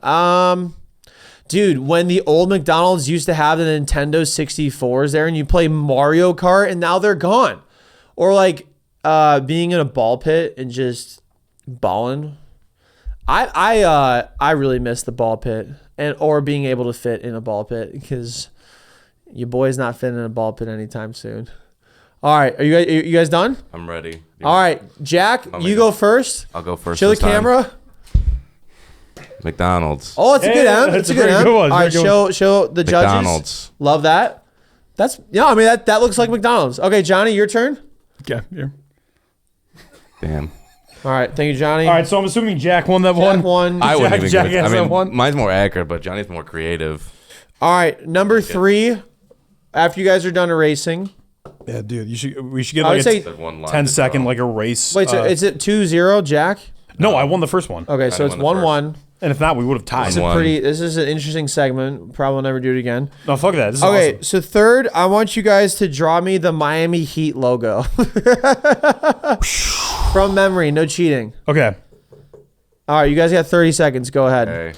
Dude, when the old McDonald's used to have the Nintendo 64s there, and you play Mario Kart, and now they're gone. Or like being in a ball pit and just balling. I really miss the ball pit or being able to fit in a ball pit because your boy's not fitting in a ball pit anytime soon. All right, are you guys done? I'm ready. All right, Jack, you go first. I'll go first. Show the this time. camera. McDonald's. Oh, it's a good M. that's It's a a good very M. good one. All right, It's a very good show the judges. McDonald's. Love that. That's I mean that looks like McDonald's. Okay, Johnny, your turn. Okay, here. Damn. All right, thank you, Johnny. All right, so I'm assuming Jack won that Jack one. won. I wouldn't even Jack give it. I has that mean, one. mine's more accurate, but Johnny's more creative. All right, number 3. After you guys are done erasing, Yeah, dude, we should get I like would say. Said one line 10 to second draw. like a race. Wait, so is it 2-0, Jack? No, I won the first one. Okay, so I it's won the 1-1. And if not, we would have tied. This is One. This is an interesting segment. Probably will never do it again. No, fuck that. This is Okay, awesome. so third, I want you guys to draw me the Miami Heat logo from memory. No cheating. Okay. All right, you guys got 30 seconds. Go ahead. Okay.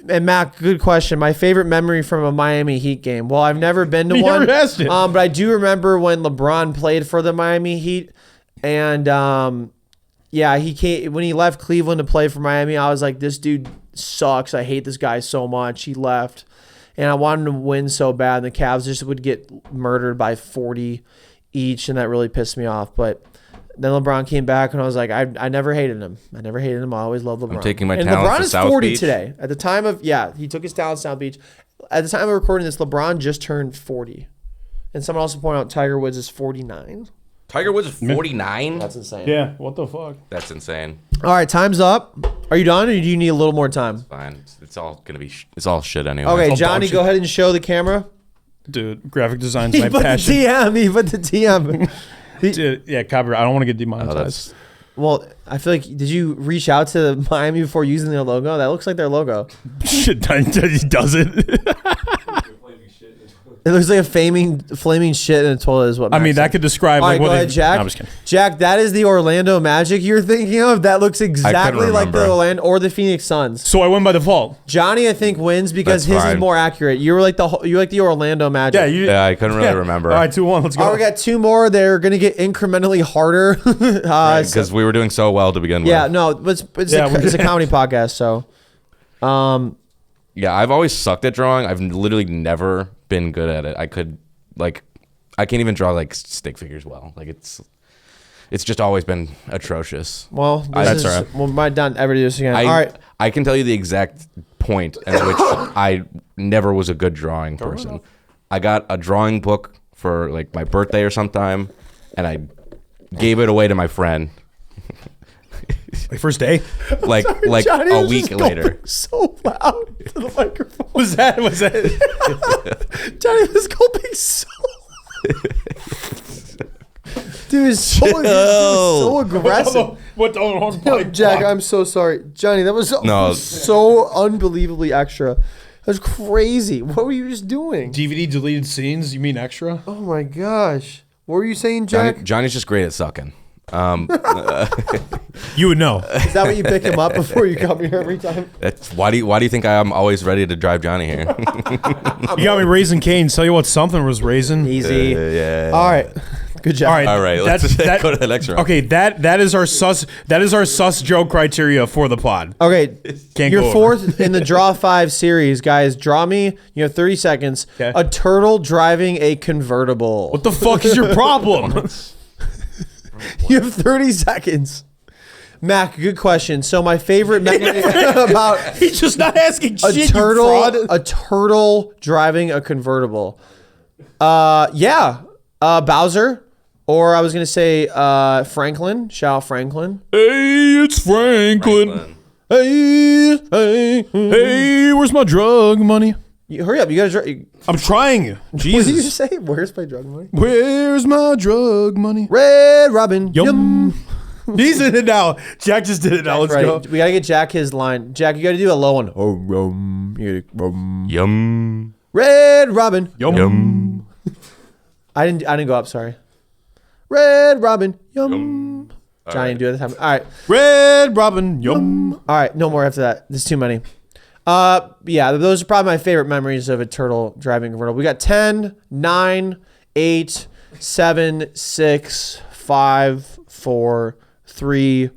And Mac, good question. My favorite memory from a Miami Heat game. Well, I've never been to You one. never asked it. But I do remember when LeBron played for the Miami Heat, and yeah, he came when he left Cleveland to play for Miami. I was like, this dude sucks. I hate this guy so much. He left, and I wanted him to win so bad. And the Cavs just would get murdered by 40 each, and that really pissed me off. But then LeBron came back, and I was like, I never hated him. I never hated him. I always loved LeBron. I'm taking my and talents LeBron to is South 40 Beach. today. At the time of he took his talents to South Beach. At the time of recording this, LeBron just turned 40, and someone also pointed out Tiger Woods is 49. Tiger Woods is 49. That's insane. Yeah, what the fuck? That's insane. All right, time's up. Are you done, or do you need a little more time? Fine. It's all gonna be. It's all shit anyway. Okay, all Johnny, dog go shit. ahead and show the camera. Dude, graphic design's He my put passion. the TM. He put the TM. Dude, yeah, copyright. I don't want to get Oh, demonetized. that's Well, I feel like, did you reach out to Miami before using their logo? That looks like their logo. Shit, he does it. It looks like a flaming shit in a toilet is what I Max mean, said. that could describe All like right, what go they. ahead, Jack. No, I'm just kidding. Jack, that is the Orlando Magic you're thinking of. That looks exactly like the remember. Orlando or the Phoenix Suns. So I win by default. Johnny, I think, wins because That's his is fine. more accurate. You were like the Orlando Magic. Yeah, you. yeah. I couldn't really remember. All right, 2-1. Let's go. Oh, we got 2 more. They're gonna get incrementally harder. Because we were doing so well to begin with. Yeah, no, it's a comedy podcast, so. Yeah, I've always sucked at drawing. I've literally never been good at it. I can't even draw like stick figures well. Like it's just always been atrocious. Well, That's all right. we might not ever do this again. I, All right. I can tell you the exact point at which I never was a good drawing person. I got a drawing book for like my birthday or sometime, and I gave it away to my friend. Like first day. Like Johnny a was week just later. gulping so loud to the microphone. Was that? Johnny was gulping so. Dude is so aggressive. What? No, Jack, I'm so sorry. Johnny, that was No. so unbelievably extra. That was crazy. What were you just doing? DVD deleted scenes? You mean extra? Oh my gosh. What were you saying, Jack? Johnny's just great at sucking. You would know. Is that what you pick him up before you come here every time? That's why do you think I'm always ready to drive Johnny here? You got me raising canes. Tell you what, something was raising. Easy. Yeah. All right. Good job. All right. All right, let's go to the next round. Okay, that is our sus joke criteria for the pod. Okay. Can't You're go over. fourth in the Draw 5 series. Guys, draw me. You have 30 seconds. Okay. A turtle driving a convertible. What the fuck is your problem? You have 30 seconds. Mac, good question. So my favorite memory about He's just not asking a shit. You turtle, fraud. a turtle driving a convertible. Yeah. Bowser, or I was gonna say Franklin. Shout out Franklin. Hey, it's Franklin. Hey, hey, Hey, where's my drug money? you, hurry up! You gotta. I'm trying. What did you Jesus. say? Where's my drug money? Where's my drug money? Red Robin. Yum. He's in it now. Jack just did it now. Let's Right. go. We gotta get Jack his line. Jack, you gotta do a low one. Yum. Red Robin. Yum. I didn't go up. Sorry. Red Robin. Yum. Johnny, do it this time. All right. Red Robin. Yum. All right. No more after that. There's too many. Yeah, those are probably my favorite memories of a turtle driving a convertible. We got 10, 9, 8, 7, 6, 5, 4, 3,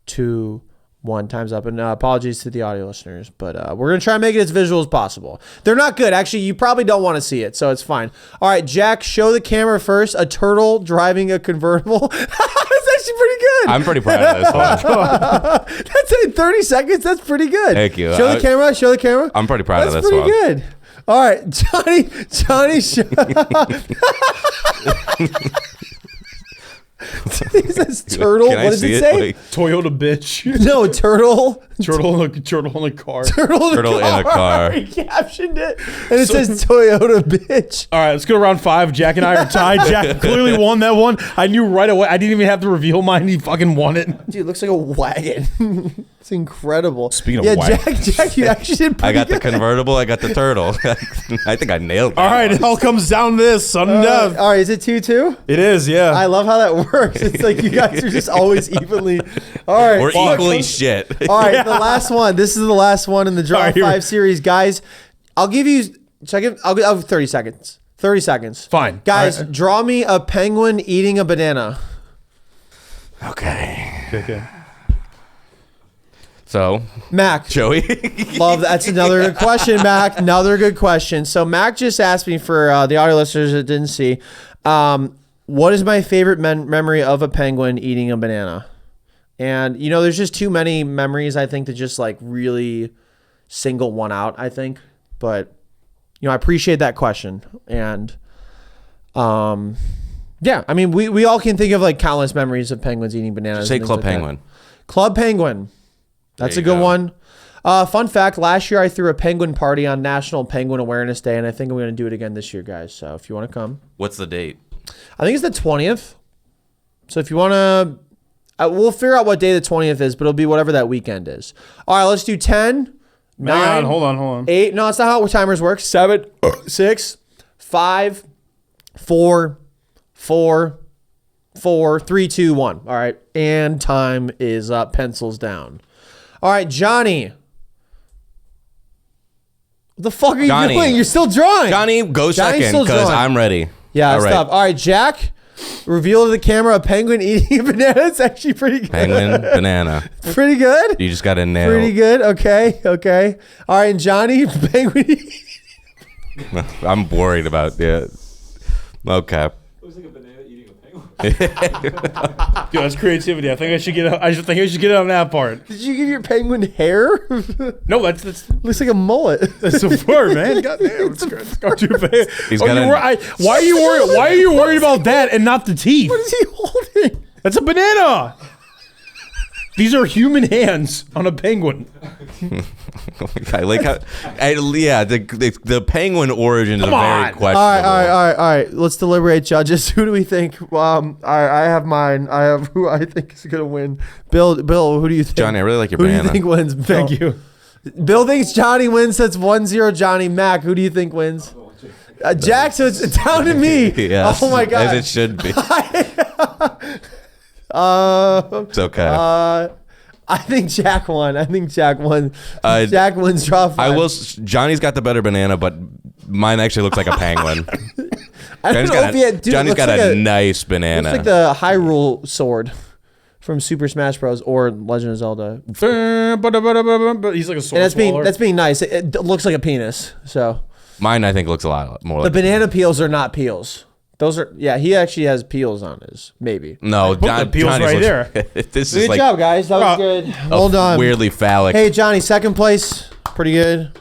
2, 1 time's up. And apologies to the audio listeners, but we're going to try and make it as visual as possible. They're not good. Actually, you probably don't want to see it, so it's fine. All right, Jack, show the camera first. A turtle driving a convertible. That's actually pretty good. I'm pretty proud of this one. That's in 30 seconds. That's pretty good. Thank you. Show the camera. Show the camera. I'm pretty proud of this That's one. pretty good. All right, Johnny. He says turtle. Can I What does see it say? Like, Toyota bitch. No, turtle. Turtle in a car. Turtle in a car. He captioned it, and it says Toyota bitch. All right, let's go to round 5. Jack and I are tied. Jack clearly won that one. I knew right away. I didn't even have to reveal mine. He fucking won it. Dude, it looks like a wagon. It's incredible. Speaking of wagons. Jack, you actually did pretty I got good. the convertible. I got the turtle. I think I nailed that. All right, it all comes down to this. Sudden death. All right, is it 2-2? It is, yeah. I love how that works. It's like you guys are just always evenly. All right. We're equally shit. All right, the last one. This is the last one in the Draw All right, here. 5 series. Guys, I'll give you... I'll give 30 seconds. 30 seconds. Fine. Guys, All right. draw me a penguin eating a banana. Okay. So, Mac. Joey. Love that. That's another good question, Mac. Another good question. So Mac just asked me for the audio listeners that didn't see, what is my favorite memory of a penguin eating a banana? And, you know, there's just too many memories, I think, to just like really single one out, I think. But, you know, I appreciate that question. And, yeah, I mean, we all can think of like countless memories of penguins eating bananas. Just say and things Club like that. Penguin. Club Penguin. That's a There you good go. one. Fun fact, last year I threw a penguin party on National Penguin Awareness Day, and I think I'm going to do it again this year, guys. So if you want to come. What's the date? I think it's the 20th. So if you want to, we'll figure out what day the 20th is, but it'll be whatever that weekend is. All right, let's do 10, 9, Hang on, hold on. 8. No, that's not how timers work. 7, 6, 5, 4, 3, 2, 1. All right, and time is up. Pencils down. All right, Johnny. What the fuck are you Johnny. doing? You're still drawing. Johnny, go Johnny's second still because drawing. I'm ready. Yeah, All that's right. tough. All right, Jack. Reveal to the camera a penguin eating a banana. It's actually pretty good. Penguin, banana. Pretty good. You just got to nail. Pretty good. Okay. All right, and Johnny, penguin. I'm worried about it. Okay. Looks like a banana eating a penguin. Yo, that's creativity. I think I should get it on that part. Did you give your penguin hair? No, that's Looks like a mullet. that's so far, man. God damn, it's got too bad. He's Oh, got why are you worried? Why are you worried about that and not the teeth? What is he holding? That's a banana. These are human hands on a penguin. I like how. The penguin origin is Come very on. questionable. All right. Let's deliberate, judges. Who do we think? I have mine. I have who I think is going to win. Bill, who do you think? Johnny, I really like your Who do banana. you think wins? Thank you. Bill thinks Johnny wins. That's 1-0 Johnny. Mac, who do you think wins? Jack, so it's down to me. Yes, Oh my God. as it should be. It's okay. I think Jack won. Jack wins draw 5. I will. Johnny's got the better banana, but mine actually looks like a penguin. I don't know if he had, dude, Johnny's looks got like a nice looks banana. like the Hyrule sword from Super Smash Bros. Or Legend of Zelda. But he's like a sword And swallower. that's being nice. It looks like a penis. So Mine, I think, looks a lot more the like. banana peels are not peels. Those are he actually has peels on his maybe. No, the peel's Johnny's right looks- there. This Good is like job, guys. That was good. Hold on. weirdly phallic. Hey, Johnny, second place. Pretty good.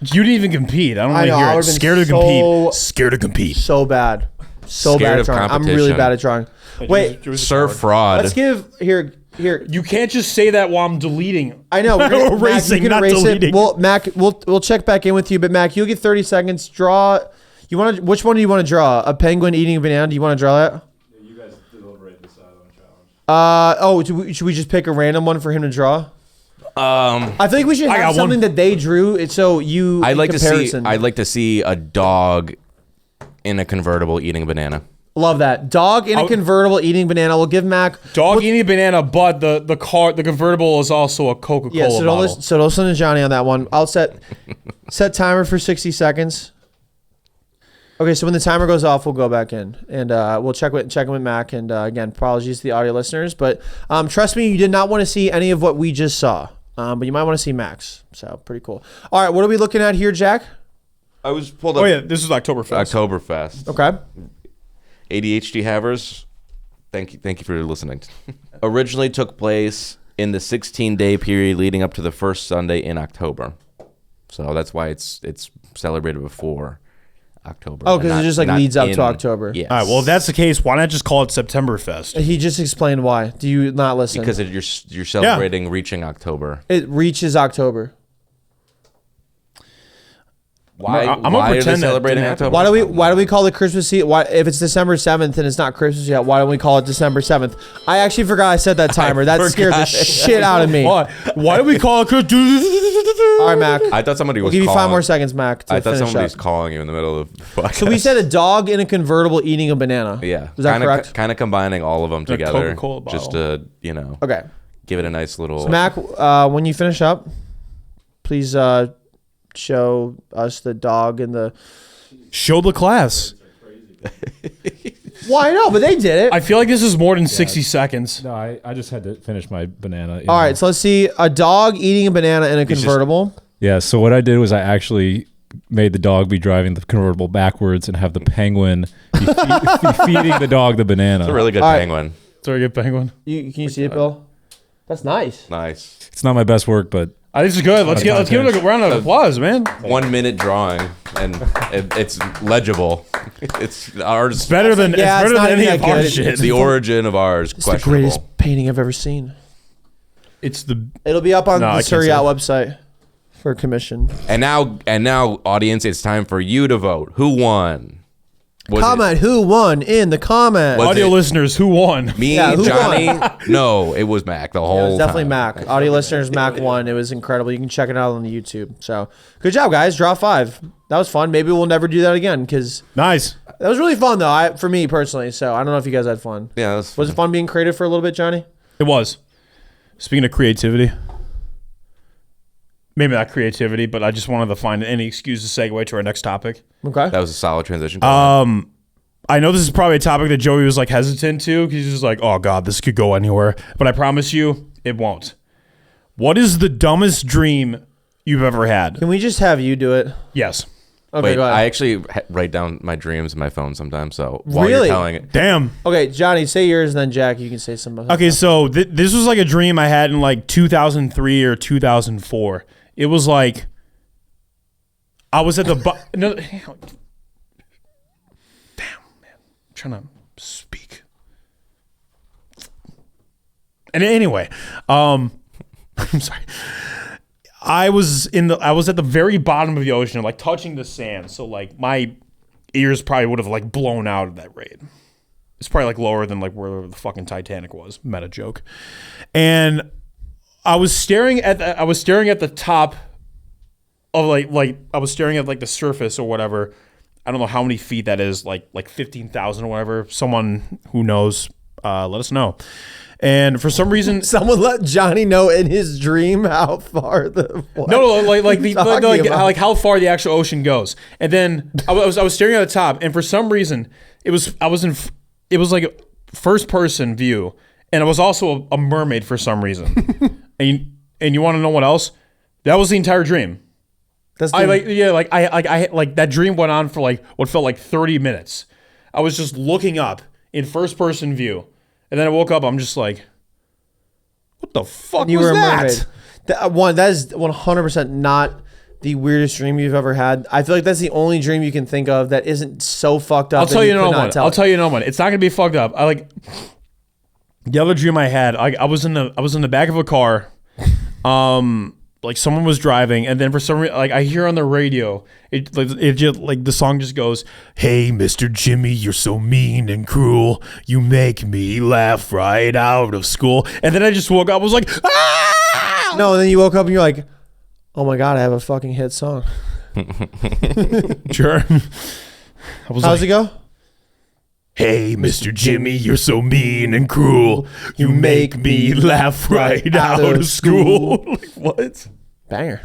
You didn't even compete. I don't I want know, to I hear it. would've been Scared to so- compete. Scared to compete. So bad. So Scared bad at of drawing. I'm really competition. bad at drawing. Wait, Sir Fraud. let's give here. You can't just say that while I'm deleting. I know. We're gonna, Mac, Erasing, you can not erase deleting. it. Well, Mac, we'll check back in with you. But Mac, you'll get 30 seconds. Draw. You want to? Which one do you want to draw? A penguin eating a banana. Do you want to draw that? Yeah, you guys deliberate this out on a challenge. Should we just pick a random one for him to draw? Um, I think we should I have got something one. that they drew. It's so you. I'd in like to see. comparison. I'd like to see a dog in a convertible eating a banana. Love that. Dog in a convertible eating banana. We'll give Mac. Dog eating a banana, but the convertible is also a Coca-Cola Yeah, so don't bottle. listen to Johnny on that one. I'll set timer for 60 seconds. Okay, so when the timer goes off, we'll go back in and we'll check in with Mac. And again, apologies to the audio listeners, but trust me, you did not want to see any of what we just saw, but you might want to see Mac's. So pretty cool. All right, what are we looking at here, Jack? I was pulled up. Oh yeah, this is Octoberfest. Octoberfest. Okay. ADHD havers, thank you for listening. Originally took place in the 16-day period leading up to the first Sunday in October. So that's why it's celebrated before October. Oh, because it just like leads up to October. Yes. All right. Well, if that's the case, why not just call it Septemberfest? He just explained why. Do you not listen? Because you're celebrating reaching October. It reaches October. Why? I'm gonna why are they pretend that celebrating didn't October? Why do we call it Christmas Eve? Why, if it's December 7th and it's not Christmas yet, why don't we call it December 7th? I actually forgot I said that timer. That scared the shit out of me. All Why do we call it? right, Mac. I thought somebody was. We'll give you calling. 5 more seconds, Mac, to I thought finish somebody's up. calling you in the middle of the podcast. So we said a dog in a convertible eating a banana. Yeah. Is that correct? Kind of combining all of them A together, Coca-Cola bottle. just to Okay. give it a nice little. So Mac, when you finish up, please show us the dog and the. Show the class. Well, I know, but they did it. I feel like this is more than 60 seconds. No, I just had to finish my banana. All right, so let's see a dog eating a banana in a convertible. Yeah, so what I did was I actually made the dog be driving the convertible backwards and have the penguin be feeding the dog the banana. It's a really good All right. penguin. Sorry, get penguin. Can you see it, Bill? That's nice. Nice. It's not my best work, but I think this is good. Let's give it a round of applause, man. 1 minute drawing, and it's legible. It's ours. Better than Yeah, it's it's better not than even any of that our good. shit. It's the origin of ours. It's the Questionable. greatest painting I've ever seen. It's the It'll be up on No, I the can't Sir say Yacht that. website for commission. And now, audience, it's time for you to vote. Who won? Was Comment who won in the comments. Was audio it listeners who won. Me, Yeah, who Johnny? No, it was Mac the Yeah, whole it was definitely time. Mac. Audio listeners, Mac won. It was incredible. You can check it out on the YouTube. So good job, guys. Draw 5. That was fun. Maybe we'll never do that again because Nice. that was really fun though. For me personally. So I don't know if you guys had fun. Yeah, Was it fun being creative for a little bit, Johnny? It was. Speaking of creativity, maybe not creativity, but I just wanted to find any excuse to segue to our next topic. Okay. that was a solid transition. I know this is probably a topic that Joey was like hesitant to because he's just like, oh God, this could go anywhere. But I promise you, it won't. What is the dumbest dream you've ever had? Can we just have you do it? Yes. Okay, Wait, go ahead. I actually write down my dreams in my phone sometimes. So while Really? you're telling it, Damn. Okay, Johnny, say yours, and then Jack, you can say something. Okay, so this was like a dream I had in like 2003 or 2004. It was like I was at the no. Damn, man, I'm trying to speak. And anyway, I'm sorry. I was at the very bottom of the ocean, like touching the sand. So like my ears probably would have like blown out at that rate. It's probably like lower than like where the fucking Titanic was. Meta joke. And I was staring at the top of like I was staring at like the surface or whatever. I don't know how many feet that is, like 15,000 or whatever. Someone who knows, let us know. And for some reason, Someone let Johnny know in his dream how far the. What? no, Talking about? how far the actual ocean goes. And then I was staring at the top, and for some reason, it was like a first person view, and it was also a mermaid for some reason. and you want to know what else? That was the entire dream. That's I that dream went on for like what felt like 30 minutes. I was just looking up in first person view. And then I woke up, I'm just like, what the fuck you was were a that? mermaid. That is 100% not the weirdest dream you've ever had. I feel like that's the only dream you can think of that isn't so fucked up. I'll tell you could no not one. tell I'll it. tell you no one. It's not gonna be fucked up. The other dream I had, I was in the back of a car. Like someone was driving, and then for some reason, like I hear on the radio, it just like the song just goes, "Hey, Mr. Jimmy, you're so mean and cruel. You make me laugh right out of school." And then I just woke up. I was like, "Ah!" No, and then you woke up and you're like, oh my God, I have a fucking hit song. Sure. I was How's like, it go? "Hey, Mr. Jimmy, you're so mean and cruel. You make me laugh right out of school." Like, what? Banger.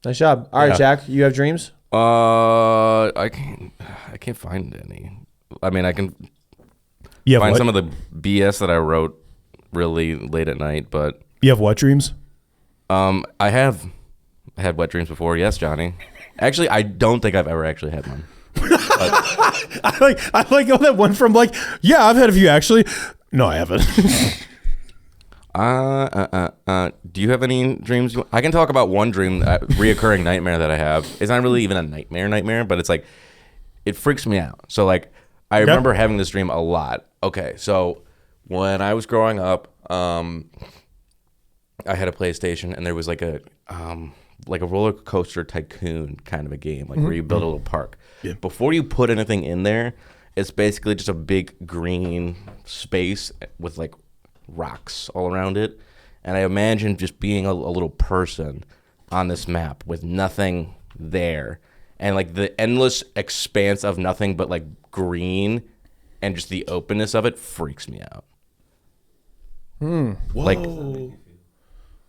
Nice job. All right, Yeah. Jack, you have dreams? I can't find any. I mean, I can find some of the BS that I wrote really late at night, but You have what dreams? I had wet dreams before. Yes, Johnny. Actually, I don't think I've ever actually had one. I like that one from like, yeah, I've had a few actually. No, I haven't. Do you have any dreams? I can talk about one dream, reoccurring nightmare that I have. It's not really even a nightmare, but it's like, it freaks me out. So like, I remember having this dream a lot. Okay, so when I was growing up, I had a PlayStation, and there was like a roller coaster tycoon kind of a game, like where you build a little park. Yeah. Before you put anything in there, it's basically just a big green space with like rocks all around it. And I imagine just being a little person on this map with nothing there. And like the endless expanse of nothing but like green and just the openness of it freaks me out. Whoa. Like,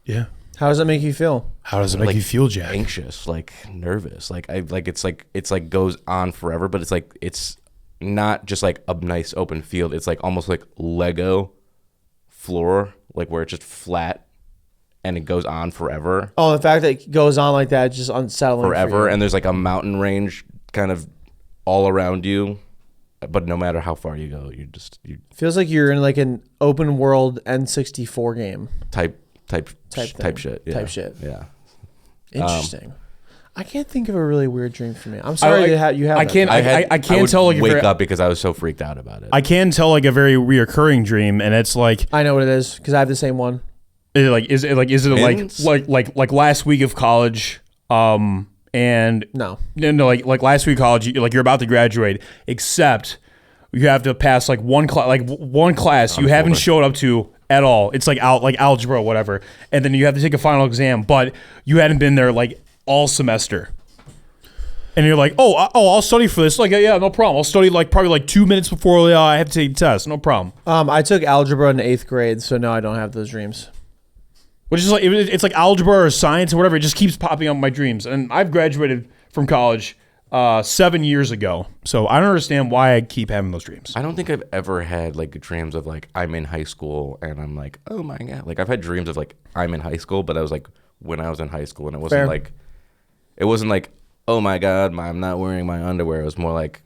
yeah. How does that make you feel? How does it make you feel, Jack? Anxious, like nervous. It's like goes on forever, but it's not just like a nice open field. It's like almost like Lego floor, like where it's just flat and it goes on forever. Oh, the fact that it goes on like that is just unsettling. Forever, and there's like a mountain range kind of all around you, but no matter how far you go, you feels like you're in like an open world N64 game. type shit. Yeah. Type shit. Yeah. Interesting. I can't think of a really weird dream for me. I'm sorry you have. I can't. I can't would tell. Like wake up because I was so freaked out about it. I can tell like a very reoccurring dream, and it's like I know what it is because I have the same one. Is it like last week of college? And no, like last week of college, you're about to graduate, except you have to pass like one class you haven't showed up to at all. It's like algebra or whatever, and then you have to take a final exam, but you hadn't been there like all semester. And you're like, I'll study for this. Like, yeah, no problem. I'll study like probably like 2 minutes before I have to take the test. No problem. I took algebra in 8th grade, so no, I don't have those dreams. Which is like, it's like algebra or science or whatever. It just keeps popping up in my dreams. And I've graduated from college 7 years ago. So I don't understand why I keep having those dreams. I don't think I've ever had like dreams of like I'm in high school and I'm like, oh my God. Like I've had dreams of like I'm in high school, but I was like when I was in high school, and it wasn't like, oh my God, I'm not wearing my underwear. It was more like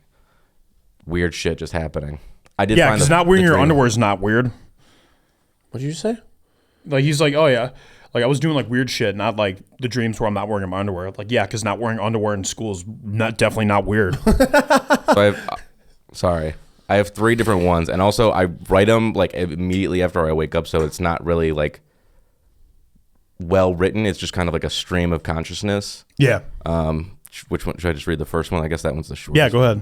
weird shit just happening. I did. Yeah, because not wearing your underwear is not weird. What did you say? Like he's like, oh yeah, like I was doing like weird shit, not like the dreams where I'm not wearing my underwear. Like yeah, because not wearing underwear in school is definitely not weird. So I have 3 different ones, and also I write them like immediately after I wake up, so it's not really like well written. It's just kind of like a stream of consciousness. Yeah. Which one should I just read? The first one? I guess that one's the shortest. Yeah, go ahead.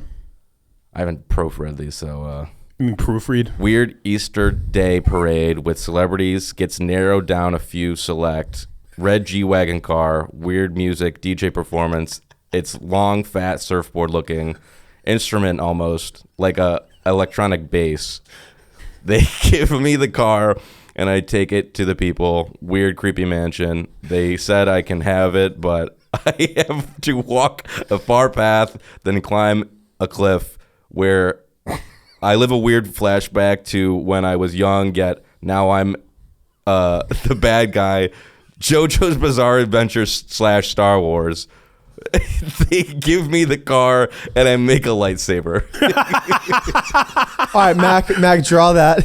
I haven't proofread these, so. You mean proofread? Weird Easter Day parade with celebrities gets narrowed down a few select. Red G-Wagon car, weird music, DJ performance. It's long, fat, surfboard looking instrument almost, like a electronic bass. They give me the car and I take it to the people. Weird, creepy mansion. They said I can have it, but I have to walk a far path, then climb a cliff where I live a weird flashback to when I was young, yet now I'm the bad guy. JoJo's Bizarre Adventure / Star Wars. They give me the car and I make a lightsaber. All right, Mac, draw that.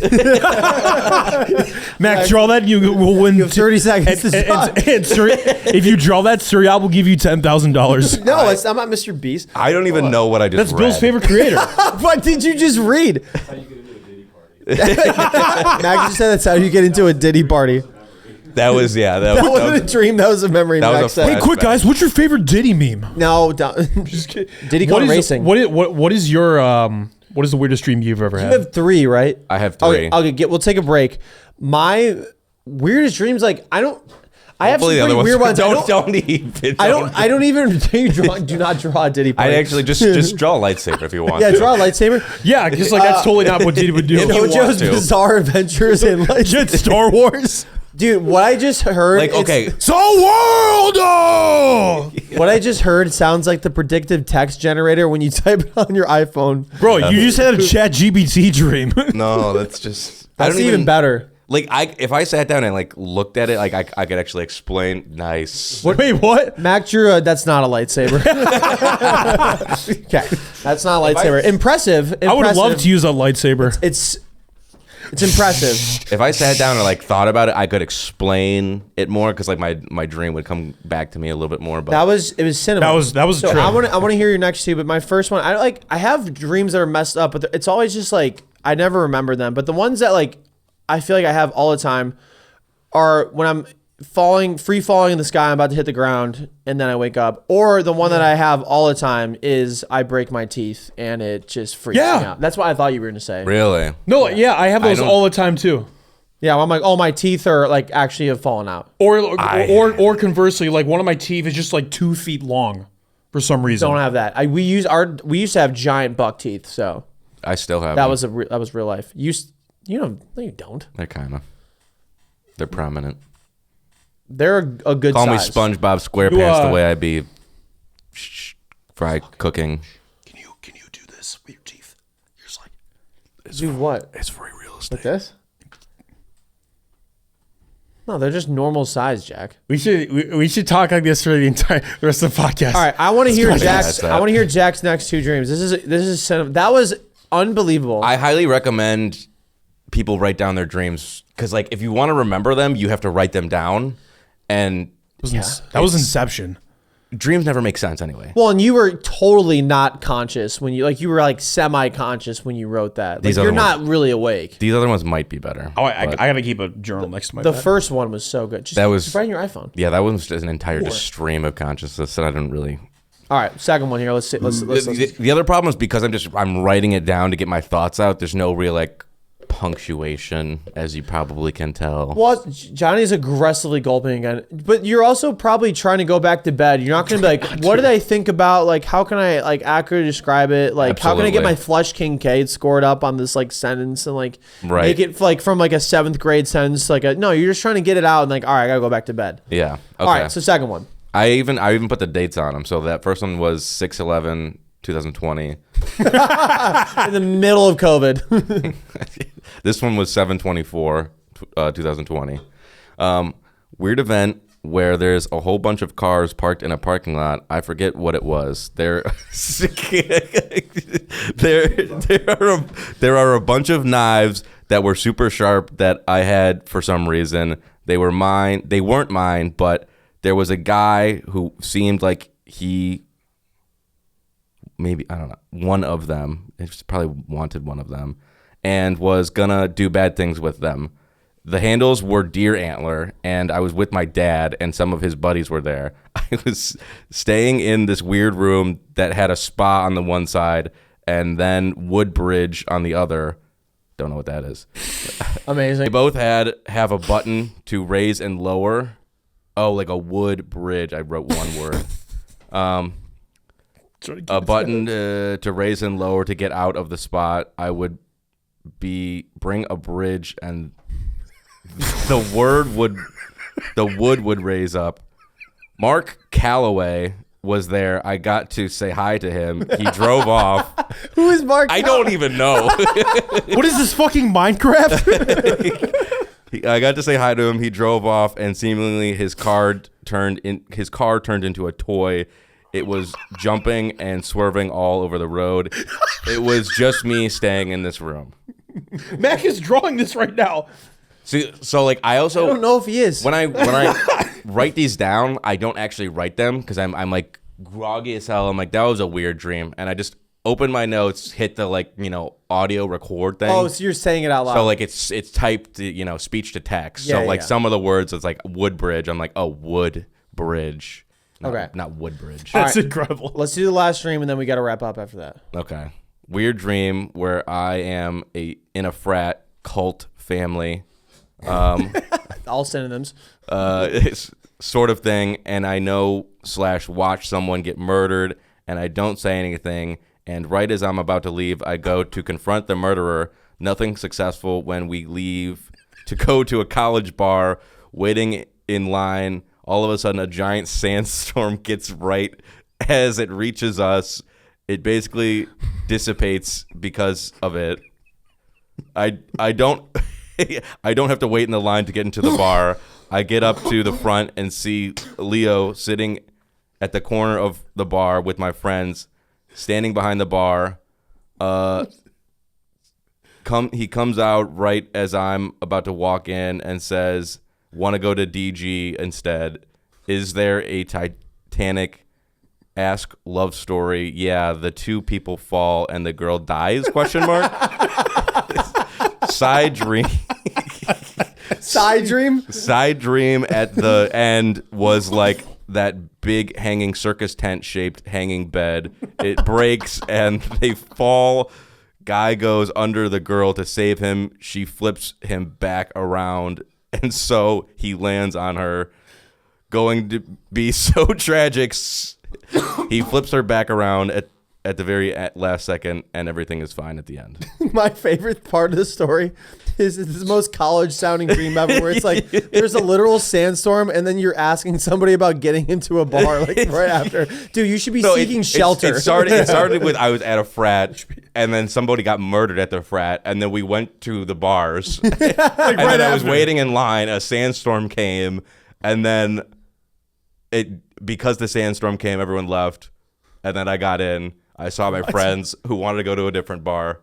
Mac, draw that. You will win. You have 30 seconds to draw. If you draw that, Sir Yacht will give you $10,000. No, I'm not Mr. Beast. I don't even know what I just That's read. Bill's favorite creator. What did you just read? That's how you get into a Diddy party. Mac just said that's how you get into a Diddy party. That was, yeah. That wasn't a dream. That was a memory. That was a Wait, quick, guys. What's your favorite Diddy meme? No, just kidding. Diddy Kong Racing. What is your what is the weirdest dream you've ever had? You have 3, right? I have 3. Okay, we'll take a break. My weirdest dreams, like I have some Hopefully pretty weird ones. Don't even. I don't even do not draw a Diddy party. I actually just draw a lightsaber if you want. Yeah, to. draw a lightsaber. Yeah, because like that's totally not what Diddy would do. If you want JoJo's to. Bizarre Adventures in Star Wars. Dude, what I just heard. Like, okay, So world. What I just heard sounds like the predictive text generator when you type it on your iPhone. Bro, you just had a chat GBT dream. no, that's just. I That's don't even better. Like, if I sat down and like looked at it, like I could actually explain. Nice. Wait, what? Mac Drew, that's not a lightsaber. Okay, that's not a lightsaber. Impressive. I would love to use a lightsaber. It's impressive. If I sat down and like thought about it, I could explain it more because like my dream would come back to me a little bit more. But It was cinema. That was So true. I want to hear your next two, but my first one, I have dreams that are messed up, but it's always just like I never remember them. But the ones that like I feel like I have all the time are when I'm free falling in the sky, I'm about to hit the ground, and then I wake up. Or the one that I have all the time is I break my teeth and it just freaks me out. That's what I thought you were gonna say. really, No, yeah, I have those don't- all the time too. Yeah, I'm like, oh, my teeth are like actually have fallen out. Or conversely, like one of my teeth is just like 2 feet long for some reason. Don't have that. We used to have giant buck teeth, so I still have. that them. was real life. You don't. No, you don't. They're kind of. They're prominent. They're a good Call size. me SpongeBob SquarePants You, the way I be fry cooking. Can you do this with your teeth? You're just like, Do what? it's free real estate. Like this? No, they're just normal size, Jack. We should talk like this for the rest of the podcast. All right, I want to hear Jack's. that. I want to hear Jack's next two dreams. This is that was unbelievable. I highly recommend people write down their dreams because, like, if you want to remember them, you have to write them down. And That was Inception. dreams never make sense anyway. Well, and you were totally not conscious when you were like semi-conscious when you wrote that. Like, These you're other not ones- really awake. These other ones might be better. Oh, I but- gotta keep a journal next to my The bed. first one was so good. Just, That was- just write on your iPhone. yeah, that one was just an entire just stream of consciousness that I didn't really. All right, second one here. Let's see. Let's The other problem is because I'm writing it down to get my thoughts out. There's no real like punctuation, as you probably can tell. Well, Johnny's aggressively gulping again, but you're also probably trying to go back to bed. You're not going to be like, what did I think about? Like, how can I like accurately describe it? Like, how can I get Absolutely. my Flush Kincaid scored up on this like sentence and like Right. make it like from like a 7th grade sentence? Like, no, you're just trying to get it out and like, all right, I gotta go back to bed. Yeah. Okay. All right, so second one. I even put the dates on them. So that first one was 6/11/2020. In the middle of COVID. This one was 7/24/2020. Weird event where there's a whole bunch of cars parked in a parking lot. I forget what it was. There are a bunch of knives that were super sharp that I had for some reason. They were mine. They weren't mine, but there was a guy who seemed like he maybe, I don't know, one of them. He probably wanted one of them and was gonna do bad things with them. The handles were deer antler, and I was with my dad, and some of his buddies were there. I was staying in this weird room that had a spa on the one side and then wood bridge on the other. Don't know what that is. Amazing. They both have a button to raise and lower. Oh, like a wood bridge. I wrote one word. A button to raise and lower to get out of the spot. I would bring a bridge, and the wood would raise up. Mark Calloway was there. I got to say hi to him. He drove off. Who is Mark? I don't even know. What is this fucking Minecraft? I got to say hi to him. He drove off, and seemingly his car turned into a toy. It was jumping and swerving all over the road. It was just me staying in this room. Mac is drawing this right now. See, so like I I don't know if he is. when I write these down, I don't actually write them because I'm like groggy as hell. I'm like, that was a weird dream, and I just open my notes, hit the audio record thing. Oh, so you're saying it out loud. So like it's typed, speech to text. Yeah, so like yeah. some of the words, it's like wood bridge. I'm like, oh, wood bridge. Okay. Not wood bridge. That's incredible. Let's do the last stream and then we got to wrap up after that. Okay. Weird dream where I am in a frat cult family. All synonyms. It's sort of thing, and I know/watch someone get murdered, and I don't say anything. And right as I'm about to leave, I go to confront the murderer. Nothing successful when we leave to go to a college bar waiting in line. All of a sudden, a giant sandstorm gets right as it reaches us. It basically dissipates because of it. I don't I don't have to wait in the line to get into the bar. I get up to the front and see Leo sitting at the corner of the bar with my friends, standing behind the bar. He comes out right as I'm about to walk in and says, "Want to go to DG instead? Is there a Titanic ask love story? Yeah, the two people fall and the girl dies?" Question mark. Side dream. Side dream? Side dream at the end was like that big hanging circus tent shaped hanging bed. It breaks and they fall. Guy goes under the girl to save him. She flips him back around, and so he lands on her. Going to be so tragic. He flips her back around at the very last second, and everything is fine at the end. My favorite part of the story is it's the most college-sounding dream ever, where it's like there's a literal sandstorm, and then you're asking somebody about getting into a bar like right after. Dude, you should be seeking shelter. It started with I was at a frat, and then somebody got murdered at the frat, and then we went to the bars. And then I was waiting in line. A sandstorm came, and then because the sandstorm came, everyone left, and then I got in. I saw my friends who wanted to go to a different bar,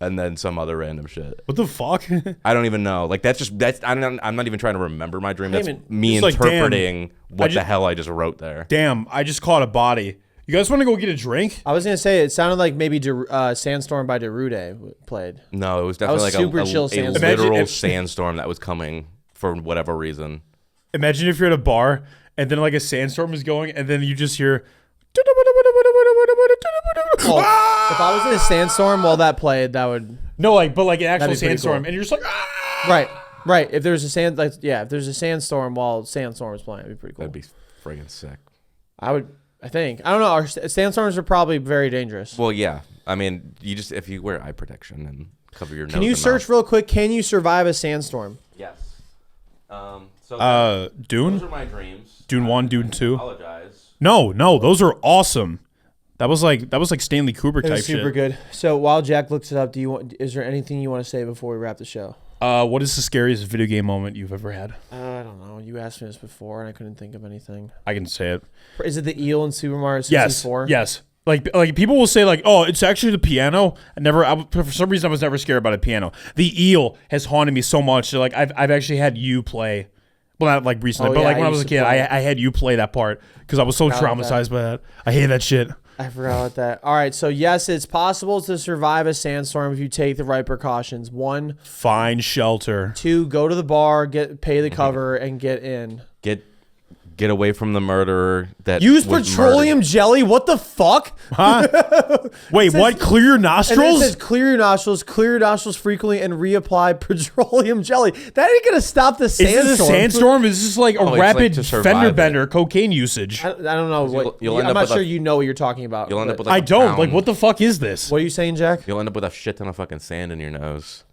and then some other random shit. What the fuck? I don't even know. Like that's I'm not even trying to remember my dream. That's me It's like, interpreting what the hell I just wrote there. Damn, I just caught a body. You guys want to go get a drink? I was gonna say it sounded like maybe Sandstorm by Derude played. No, it was definitely was like super chill a sandstorm. literal sandstorm that was coming for whatever reason. Imagine if you're at a bar and then like a sandstorm is going, and then you just hear. Oh, if I was in a sandstorm while that played, that would No, like, but like an actual That'd be pretty sandstorm, cool. and you're just like, ah! right. If there's a if there's a sandstorm while Sandstorm is playing, it'd be pretty cool. That'd be friggin' sick. I think. I don't know. Our sandstorms are probably very dangerous. Well, yeah. I mean, if you wear eye protection and cover your nose. Can you search real quick? Can you survive a sandstorm? Yes. Dune? Those are my dreams. Dune 1, Dune 2. Apologize. No, those are awesome. That was like Stanley Kubrick It type was super shit. good. So while Jack looks it up, is there anything you want to say before we wrap the show? What is the scariest video game moment you've ever had? I don't know. You asked me this before, and I couldn't think of anything. I can say it. Is it the eel in Super Mario 64? Yes. Like people will say like, oh, it's actually the piano. For some reason I was never scared about a piano. The eel has haunted me so much. So like I've actually had you play. Well, not like recently, but like when I was a kid, I had you play that part because I was so traumatized by that. I hate that shit. I forgot about that. All right, so yes, it's possible to survive a sandstorm if you take the right precautions. 1, Find shelter. 2, go to the bar, pay the cover, and get in. Get away from the murderer. That Use was petroleum murdered. jelly. What the fuck? Huh? Wait, what? Clear your And then it nostrils? says clear your nostrils frequently, and reapply petroleum jelly. That ain't gonna stop the Is sandstorm. this a sandstorm? Is this like a it's like rapid to survive fender it. bender cocaine usage? I don't know what. You'll end I'm up not with sure a- you know what you're talking about. You'll end up but- with like I a don't. pound. Like, what the fuck is this? What are you saying, Jack? You'll end up with a shit ton of fucking sand in your nose,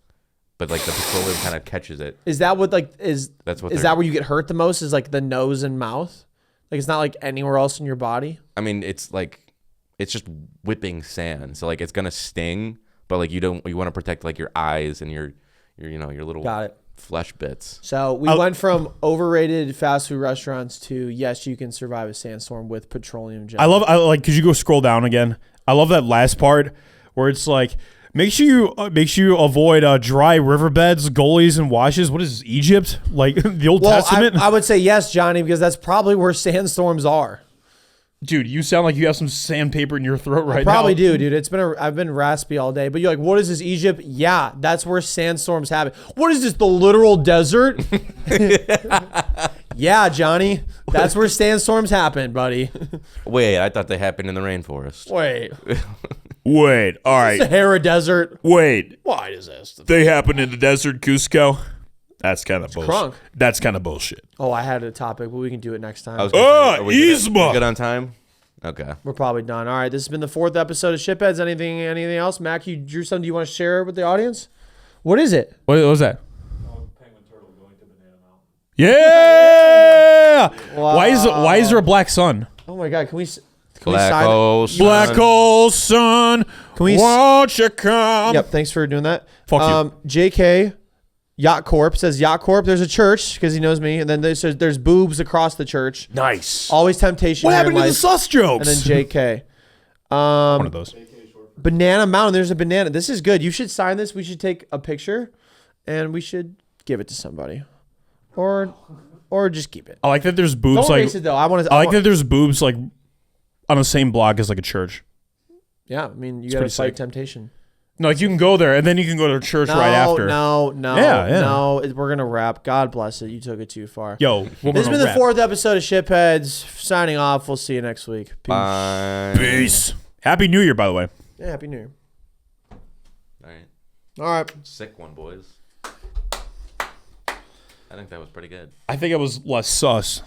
but like the petroleum kind of catches it. Is that what like is? That's what is they're- that where you get hurt the most? Is like the nose and mouth? Like it's not like anywhere else in your body. I mean, it's just whipping sand, so like it's gonna sting, but like you want to protect like your eyes and your little Got it. flesh bits. So we went from overrated fast food restaurants to yes, you can survive a sandstorm with petroleum jelly. I like. Could you go scroll down again? I love that last part where it's like, make sure you avoid dry riverbeds, gullies, and washes. What is this, Egypt? Like the Old Testament? I would say yes, Johnny, because that's probably where sandstorms are. Dude, you sound like you have some sandpaper in your throat right now. Probably do, dude. I've been raspy all day. But you're like, what is this, Egypt? Yeah, that's where sandstorms happen. What is this, the literal desert? Yeah, Johnny, that's where sandstorms happen, buddy. Wait, I thought they happened in the rainforest. Wait, Wait, all right. Sahara Desert. Wait, Why does this? they happen in the desert, Cusco? That's kind of bullshit. crunk. That's kind of bullshit. Oh, I had a topic, but we can do it next time. I was gonna say, are we good- Yzma! we good on time? Okay. We're probably done. All right, this has been the 4th episode of Shipheads. Anything else? Mac, you drew something you want to share with the audience? What is it? What was that? Yeah. Wow. Why is there a black sun? Oh my God, can we Black sign it? hole sun. Black hole sun. Can we? Won't you come? Yep. Thanks for doing that. Fuck you. JK, Yacht Corp says Yacht Corp. There's a church because he knows me, and then there's boobs across the church. Nice. Always temptation. What here happened in to the life. sus jokes? And then JK. One of those. Banana Mountain. There's a banana. This is good. You should sign this. We should take a picture, and we should give it to somebody, or just keep it. I like that there's boobs Don't like. erase it though. I want to. I like that there's boobs like on the same block as like a church. Yeah, I mean, you got to pretty fight sick. temptation. No, like you can go there and then you can go to church right after. No. Yeah. No. We're gonna wrap. God bless it. You took it too far. Yo, This has been the 4th episode of Shipheads. Signing off. We'll see you next week. Peace. Bye. Peace. Happy New Year, by the way. Yeah, Happy New Year. All right. All right. Sick one, boys. I think that was pretty good. I think it was less sus.